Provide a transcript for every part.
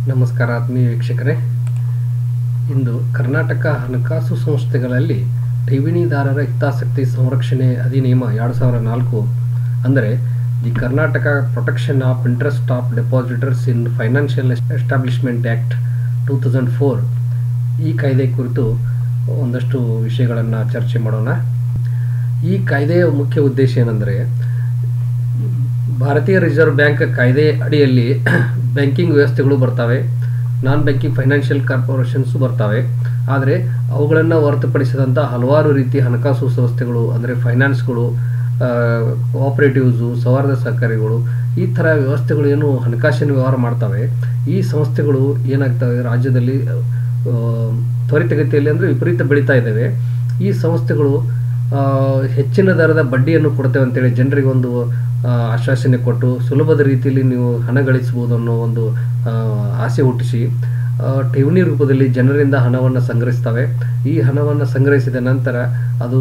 ನಮಸ್ಕಾರ ಆತ್ಮೀಯ ವೀಕ್ಷಕರೇ. ಇಂದು ಕರ್ನಾಟಕ ಹಣಕಾಸು ಸಂಸ್ಥೆಗಳಲ್ಲಿ ಠೇವಣಿದಾರರ ಹಿತಾಸಕ್ತಿ ಸಂರಕ್ಷಣೆ ಅಧಿನಿಯಮ 2004 ಅಂದರೆ the Karnataka protection of interest of depositors in financial establishment act 2004 ಈ ಕಾಯ್ದೆ ಕುರಿತು ಒಂದಷ್ಟು ವಿಷಯಗಳನ್ನು ಚರ್ಚೆ ಮಾಡೋಣ. ಈ ಕಾಯ್ದೆಯ ಮುಖ್ಯ ಉದ್ದೇಶ ಏನೆಂದರೆ, ಭಾರತೀಯ ರಿಸರ್ವ್ ಬ್ಯಾಂಕ್ ಕಾಯ್ದೆ ಅಡಿಯಲ್ಲಿ ಬ್ಯಾಂಕಿಂಗ್ ವ್ಯವಸ್ಥೆಗಳು ಬರ್ತವೆ, ನಾನ್ ಬ್ಯಾಂಕಿಂಗ್ ಫೈನಾನ್ಷಿಯಲ್ ಕಾರ್ಪೊರೇಷನ್ಸು ಬರ್ತವೆ. ಆದರೆ ಅವುಗಳನ್ನು ಹೊರತುಪಡಿಸಿದಂಥ ಹಲವಾರು ರೀತಿಯ ಹಣಕಾಸು ಸಂಸ್ಥೆಗಳು ಅಂದರೆ ಫೈನಾನ್ಸ್ಗಳು, ಕೋಆಪರೇಟಿವ್ಸು, ಸೌಹಾರ್ದ ಸಹಕಾರಿಗಳು, ಈ ಥರ ವ್ಯವಸ್ಥೆಗಳು ಏನು ಹಣಕಾಸಿನ ವ್ಯವಹಾರ ಮಾಡ್ತವೆ, ಈ ಸಂಸ್ಥೆಗಳು ಏನಾಗ್ತವೆ ರಾಜ್ಯದಲ್ಲಿ ತ್ವರಿತಗತಿಯಲ್ಲಿ ಅಂದರೆ ವಿಪರೀತ ಬೆಳೀತಾ ಇದ್ದಾವೆ. ಈ ಸಂಸ್ಥೆಗಳು ಹೆಚ್ಚಿನ ದರದ ಬಡ್ಡಿಯನ್ನು ಕೊಡ್ತೇವೆ ಅಂತೇಳಿ ಜನರಿಗೆ ಒಂದು ಆಶ್ವಾಸನೆ ಕೊಟ್ಟು ಸುಲಭದ ರೀತಿಯಲ್ಲಿ ನೀವು ಹಣ ಗಳಿಸ್ಬೋದು ಅನ್ನೋ ಒಂದು ಆಸೆ ಹುಟ್ಟಿಸಿ ಠೇವಣಿ ರೂಪದಲ್ಲಿ ಜನರಿಂದ ಹಣವನ್ನು ಸಂಗ್ರಹಿಸ್ತವೆ. ಈ ಹಣವನ್ನು ಸಂಗ್ರಹಿಸಿದ ನಂತರ ಅದು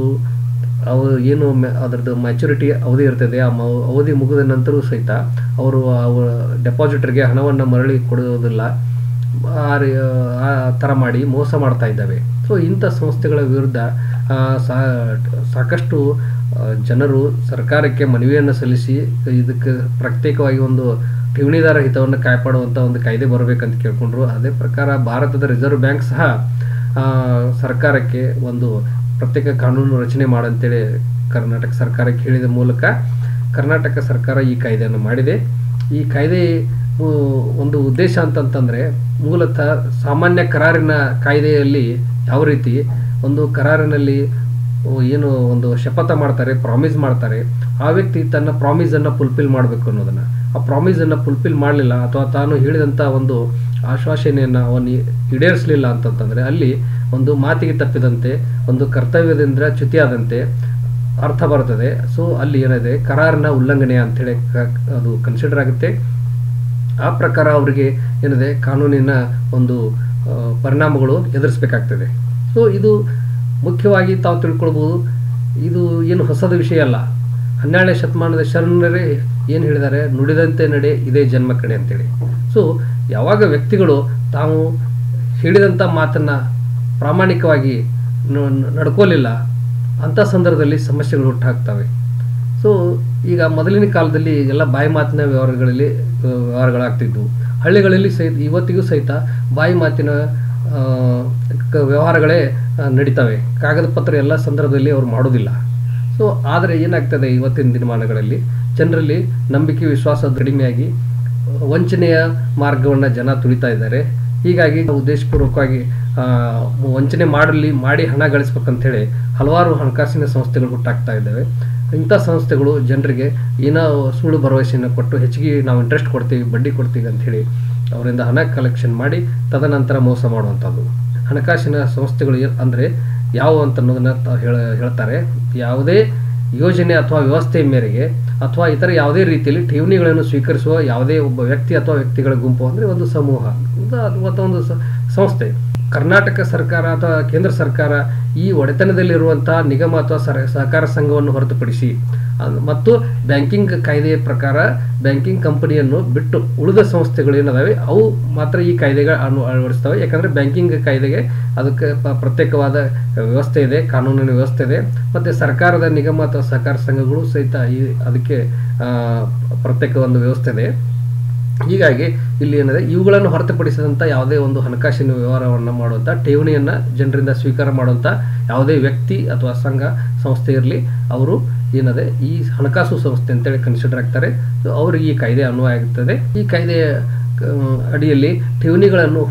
ಏನು ಅದರದ್ದು ಮ್ಯಾಚುರಿಟಿ ಅವಧಿ ಇರ್ತದೆ, ಆ ಅವಧಿ ಮುಗಿದ ನಂತರವೂ ಸಹಿತ ಅವರು ಡೆಪಾಸಿಟರ್ಗೆ ಹಣವನ್ನು ಮರಳಿ ಕೊಡೋದಿಲ್ಲ. ಆ ಥರ ಮಾಡಿ ಮೋಸ ಮಾಡ್ತಾ ಇದ್ದಾವೆ. ಸೊ ಇಂಥ ಸಂಸ್ಥೆಗಳ ವಿರುದ್ಧ ಸಾಕಷ್ಟು ಜನರು ಸರ್ಕಾರಕ್ಕೆ ಮನವಿಯನ್ನು ಸಲ್ಲಿಸಿ ಇದಕ್ಕೆ ಪ್ರತ್ಯೇಕವಾಗಿ ಒಂದು ಠೇವಣಿದಾರ ಹಿತವನ್ನು ಕಾಪಾಡುವಂಥ ಒಂದು ಕಾಯ್ದೆ ಬರಬೇಕಂತ ಕೇಳ್ಕೊಂಡ್ರು. ಅದೇ ಪ್ರಕಾರ ಭಾರತದ ರಿಸರ್ವ್ ಬ್ಯಾಂಕ್ ಸಹ ಸರ್ಕಾರಕ್ಕೆ ಒಂದು ಪ್ರತ್ಯೇಕ ಕಾನೂನು ರಚನೆ ಮಾಡಂತೇಳಿ ಕರ್ನಾಟಕ ಸರ್ಕಾರಕ್ಕೆ ಹೇಳಿದ ಮೂಲಕ ಕರ್ನಾಟಕ ಸರ್ಕಾರ ಈ ಕಾಯ್ದೆಯನ್ನು ಮಾಡಿದೆ. ಈ ಕಾಯ್ದೆ ಒಂದು ಉದ್ದೇಶ ಅಂತಂತಂದರೆ, ಮೂಲತಃ ಸಾಮಾನ್ಯ ಕರಾರಿನ ಕಾಯ್ದೆಯಲ್ಲಿ ಯಾವ ರೀತಿ ಒಂದು ಕರಾರಿನಲ್ಲಿ ಏನು ಒಂದು ಶಪಥ ಮಾಡ್ತಾರೆ, ಪ್ರಾಮಿಸ್ ಮಾಡ್ತಾರೆ, ಆ ವ್ಯಕ್ತಿ ತನ್ನ ಪ್ರಾಮಿಸನ್ನು ಫುಲ್ಫಿಲ್ ಮಾಡಬೇಕು ಅನ್ನೋದನ್ನು, ಆ ಪ್ರಾಮಿಸನ್ನು ಫುಲ್ಫಿಲ್ ಮಾಡಲಿಲ್ಲ ಅಥವಾ ತಾನು ಹೇಳಿದಂಥ ಒಂದು ಆಶ್ವಾಸನೆಯನ್ನು ಅವನು ಈಡೇರಿಸಲಿಲ್ಲ ಅಂತಂತಂದರೆ ಅಲ್ಲಿ ಒಂದು ಮಾತಿಗೆ ತಪ್ಪಿದಂತೆ, ಒಂದು ಕರ್ತವ್ಯದಿಂದ ಚ್ಯುತಿಯಾದಂತೆ ಅರ್ಥ ಬರ್ತದೆ. ಸೊ ಅಲ್ಲಿ ಏನಿದೆ ಕರಾರಿನ ಉಲ್ಲಂಘನೆ ಅಂಥೇಳಿ ಅದು ಕನ್ಸಿಡರ್ ಆಗುತ್ತೆ. ಆ ಪ್ರಕಾರ ಅವರಿಗೆ ಏನಿದೆ ಕಾನೂನಿನ ಒಂದು ಪರಿಣಾಮಗಳು ಎದುರಿಸಬೇಕಾಗ್ತದೆ. ಸೊ ಇದು ಮುಖ್ಯವಾಗಿ ತಾವು ತಿಳ್ಕೊಳ್ಬೋದು, ಇದು ಏನು ಹೊಸದ ವಿಷಯ ಅಲ್ಲ. 12ನೇ ಶತಮಾನದ ಶರಣರೇ ಏನು ಹೇಳಿದ್ದಾರೆ, ನುಡಿದಂತೆ ನಡೆ ಇದೇ ಜನ್ಮ ಕಡೆ ಅಂತೇಳಿ. ಸೊ ಯಾವಾಗ ವ್ಯಕ್ತಿಗಳು ತಾವು ಹೇಳಿದಂಥ ಮಾತನ್ನು ಪ್ರಾಮಾಣಿಕವಾಗಿ ನಡ್ಕೋಲಿಲ್ಲ, ಅಂಥ ಸಂದರ್ಭದಲ್ಲಿ ಸಮಸ್ಯೆಗಳು ಹುಟ್ಟಾಗ್ತವೆ. ಸೊ ಈಗ ಮೊದಲಿನ ಕಾಲದಲ್ಲಿ ಎಲ್ಲ ಬಾಯಿ ಮಾತಿನ ವ್ಯವಹಾರಗಳಾಗ್ತಿದ್ವು. ಹಳ್ಳಿಗಳಲ್ಲಿ ಸಹಿತ ಇವತ್ತಿಗೂ ಸಹಿತ ಬಾಯಿ ಮಾತಿನ ವ್ಯವಹಾರಗಳೇ ನಡೀತವೆ. ಕಾಗದ ಪತ್ರ ಎಲ್ಲ ಸಂದರ್ಭದಲ್ಲಿ ಅವರು ಮಾಡೋದಿಲ್ಲ. ಸೊ ಆದರೆ ಏನಾಗ್ತದೆ, ಇವತ್ತಿನ ದಿನಮಾನಗಳಲ್ಲಿ ಜನರಲ್ಲಿ ನಂಬಿಕೆ ವಿಶ್ವಾಸ ಕಡಿಮೆಯಾಗಿ ವಂಚನೆಯ ಮಾರ್ಗವನ್ನು ಜನ ತುಳಿತಾ ಇದ್ದಾರೆ. ಹೀಗಾಗಿ ಉದ್ದೇಶಪೂರ್ವಕವಾಗಿ ವಂಚನೆ ಮಾಡಿ ಹಣ ಗಳಿಸ್ಬೇಕಂತೇಳಿ ಹಲವಾರು ಹಣಕಾಸಿನ ಸಂಸ್ಥೆಗಳು ಹುಟ್ಟಾಗ್ತಾ ಇದ್ದಾವೆ. ಇಂಥ ಸಂಸ್ಥೆಗಳು ಜನರಿಗೆ ಏನೋ ಸುಳ್ಳು ಭರವಸೆಯನ್ನು ಕೊಟ್ಟು ಹೆಚ್ಚಿಗೆ ನಾವು ಇಂಟ್ರೆಸ್ಟ್ ಕೊಡ್ತೀವಿ, ಬಡ್ಡಿ ಕೊಡ್ತೀವಿ ಅಂಥೇಳಿ ಅವರಿಂದ ಹಣ ಕಲೆಕ್ಷನ್ ಮಾಡಿ ತದನಂತರ ಮೋಸ ಮಾಡುವಂಥದ್ದು. ಹಣಕಾಸಿನ ಸಂಸ್ಥೆಗಳು ಅಂದರೆ ಯಾವುವು ಅಂತ ಅನ್ನೋದನ್ನು ಹೇಳ್ತಾರೆ. ಯಾವುದೇ ಯೋಜನೆ ಅಥವಾ ವ್ಯವಸ್ಥೆಯ ಮೇರೆಗೆ ಅಥವಾ ಇತರ ಯಾವುದೇ ರೀತಿಯಲ್ಲಿ ಠೇವಣಿಗಳನ್ನು ಸ್ವೀಕರಿಸುವ ಯಾವುದೇ ಒಬ್ಬ ವ್ಯಕ್ತಿ ಅಥವಾ ವ್ಯಕ್ತಿಗಳ ಗುಂಪು ಅಂದರೆ ಒಂದು ಸಮೂಹ ಅಥವಾ ಒಂದು ಸಂಸ್ಥೆ. ಕರ್ನಾಟಕ ಸರ್ಕಾರ ಅಥವಾ ಕೇಂದ್ರ ಸರ್ಕಾರ ಈ ಒಡೆತನದಲ್ಲಿರುವಂಥ ನಿಗಮ ಅಥವಾ ಸಹಕಾರ ಸಂಘವನ್ನು ಹೊರತುಪಡಿಸಿ ಮತ್ತು ಬ್ಯಾಂಕಿಂಗ್ ಕಾಯ್ದೆಯ ಪ್ರಕಾರ ಬ್ಯಾಂಕಿಂಗ್ ಕಂಪನಿಯನ್ನು ಬಿಟ್ಟು ಉಳಿದ ಸಂಸ್ಥೆಗಳು ಏನಿದಾವೆ ಅವು ಮಾತ್ರ ಈ ಕಾಯ್ದೆಗೆ ಅಳವಡಿಸ್ತವೆ. ಯಾಕಂದರೆ ಬ್ಯಾಂಕಿಂಗ್ ಕಾಯ್ದೆಗೆ ಅದಕ್ಕೆ ಪ್ರತ್ಯೇಕವಾದ ವ್ಯವಸ್ಥೆ ಇದೆ, ಕಾನೂನಿನ ವ್ಯವಸ್ಥೆ ಇದೆ. ಮತ್ತು ಸರ್ಕಾರದ ನಿಗಮ ಅಥವಾ ಸಹಕಾರ ಸಂಘಗಳು ಸಹಿತ ಅದಕ್ಕೆ ಪ್ರತ್ಯೇಕ ಒಂದು ವ್ಯವಸ್ಥೆ ಇದೆ. ಹೀಗಾಗಿ ಇಲ್ಲಿ ಏನಿದೆ, ಇವುಗಳನ್ನು ಹೊರತುಪಡಿಸಿದಂಥ ಯಾವುದೇ ಒಂದು ಹಣಕಾಸಿನ ವ್ಯವಹಾರವನ್ನು ಮಾಡುವಂಥ ಠೇವಣಿಯನ್ನು ಜನರಿಂದ ಸ್ವೀಕಾರ ಮಾಡುವಂಥ ಯಾವುದೇ ವ್ಯಕ್ತಿ ಅಥವಾ ಸಂಘ ಸಂಸ್ಥೆ ಇರಲಿ, ಅವರು ಏನಿದೆ ಈ ಹಣಕಾಸು ಸಂಸ್ಥೆ ಅಂತೇಳಿ ಕನ್ಸಿಡರ್ ಆಗ್ತಾರೆ. ಸೊ ಅವರಿಗೆ ಈ ಕಾಯ್ದೆ ಅನ್ವಯ ಆಗುತ್ತದೆ. ಈ ಕಾಯ್ದೆಯ ಅಡಿಯಲ್ಲಿ ಠೇವಣಿಗಳನ್ನು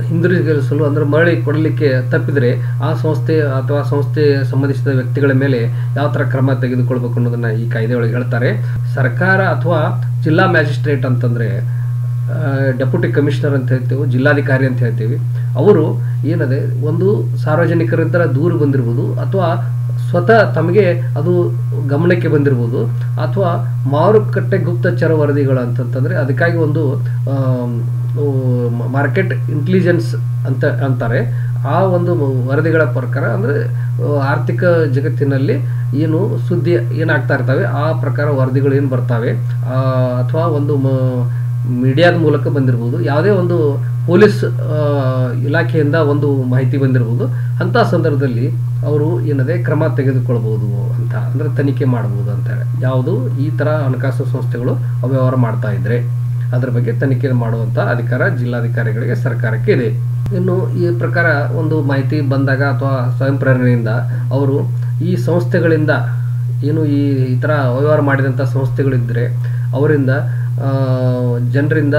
ಹಿಂದಿರುಗಿಸಲು ಅಂದರೆ ಮರಳಿ ಕೊಡಲಿಕ್ಕೆ ತಪ್ಪಿದರೆ ಆ ಸಂಸ್ಥೆ ಅಥವಾ ಸಂಸ್ಥೆಗೆ ಸಂಬಂಧಿಸಿದ ವ್ಯಕ್ತಿಗಳ ಮೇಲೆ ಯಾವ ಥರ ಕ್ರಮ ತೆಗೆದುಕೊಳ್ಬೇಕು ಅನ್ನೋದನ್ನು ಈ ಕಾಯ್ದೆಯೊಳಗೆ ಹೇಳ್ತಾರೆ. ಸರ್ಕಾರ ಅಥವಾ ಜಿಲ್ಲಾ ಮ್ಯಾಜಿಸ್ಟ್ರೇಟ್ ಅಂತಂದರೆ ಡೆಪ್ಯೂಟಿ ಕಮಿಷನರ್ ಅಂತ ಹೇಳ್ತೀವಿ, ಜಿಲ್ಲಾಧಿಕಾರಿ ಅಂತ ಹೇಳ್ತೀವಿ. ಅವರು ಏನಿದೆ ಒಂದು ಸಾರ್ವಜನಿಕರಿಂದ ದೂರು ಬಂದಿರ್ಬೋದು ಅಥವಾ ಸ್ವತಃ ತಮಗೆ ಅದು ಗಮನಕ್ಕೆ ಬಂದಿರ್ಬೋದು ಅಥವಾ ಮಾರುಕಟ್ಟೆ ಗುಪ್ತಚರ ವರದಿಗಳು ಅಂತಂತಂದರೆ ಅದಕ್ಕಾಗಿ ಒಂದು ಮಾರ್ಕೆಟ್ ಇಂಟೆಲಿಜೆನ್ಸ್ ಅಂತಾರೆ. ಆ ಒಂದು ವರದಿಗಳ ಪ್ರಕಾರ ಅಂದರೆ ಆರ್ಥಿಕ ಜಗತ್ತಿನಲ್ಲಿ ಏನು ಸುದ್ದಿ ಏನಾಗ್ತಾ ಇರ್ತವೆ ಆ ಪ್ರಕಾರ ವರದಿಗಳು ಏನು ಬರ್ತವೆ ಅಥವಾ ಒಂದು ಮೀಡಿಯಾದ ಮೂಲಕ ಬಂದಿರ್ಬೋದು, ಯಾವುದೇ ಒಂದು ಪೊಲೀಸ್ ಇಲಾಖೆಯಿಂದ ಒಂದು ಮಾಹಿತಿ ಬಂದಿರ್ಬೋದು. ಅಂಥ ಸಂದರ್ಭದಲ್ಲಿ ಅವರು ಏನದೆ ಕ್ರಮ ತೆಗೆದುಕೊಳ್ಬೋದು ಅಂತ, ಅಂದರೆ ತನಿಖೆ ಮಾಡ್ಬೋದು ಅಂತೇಳಿ. ಯಾವುದು ಈ ಥರ ಹಣಕಾಸು ಸಂಸ್ಥೆಗಳು ಅವ್ಯವಹಾರ ಮಾಡ್ತಾ ಇದ್ದರೆ ಅದರ ಬಗ್ಗೆ ತನಿಖೆ ಮಾಡುವಂಥ ಅಧಿಕಾರ ಜಿಲ್ಲಾಧಿಕಾರಿಗಳಿಗೆ ಸರ್ಕಾರಕ್ಕೆ ಇದೆ. ಇನ್ನು ಈ ಪ್ರಕಾರ ಒಂದು ಮಾಹಿತಿ ಬಂದಾಗ ಅಥವಾ ಸ್ವಯಂ ಪ್ರೇರಣೆಯಿಂದ ಅವರು ಈ ಸಂಸ್ಥೆಗಳಿಂದ ಏನು ಈ ಥರ ಅವ್ಯವಹಾರ ಮಾಡಿದಂಥ ಸಂಸ್ಥೆಗಳಿದ್ದರೆ ಅವರಿಂದ ಜನರಿಂದ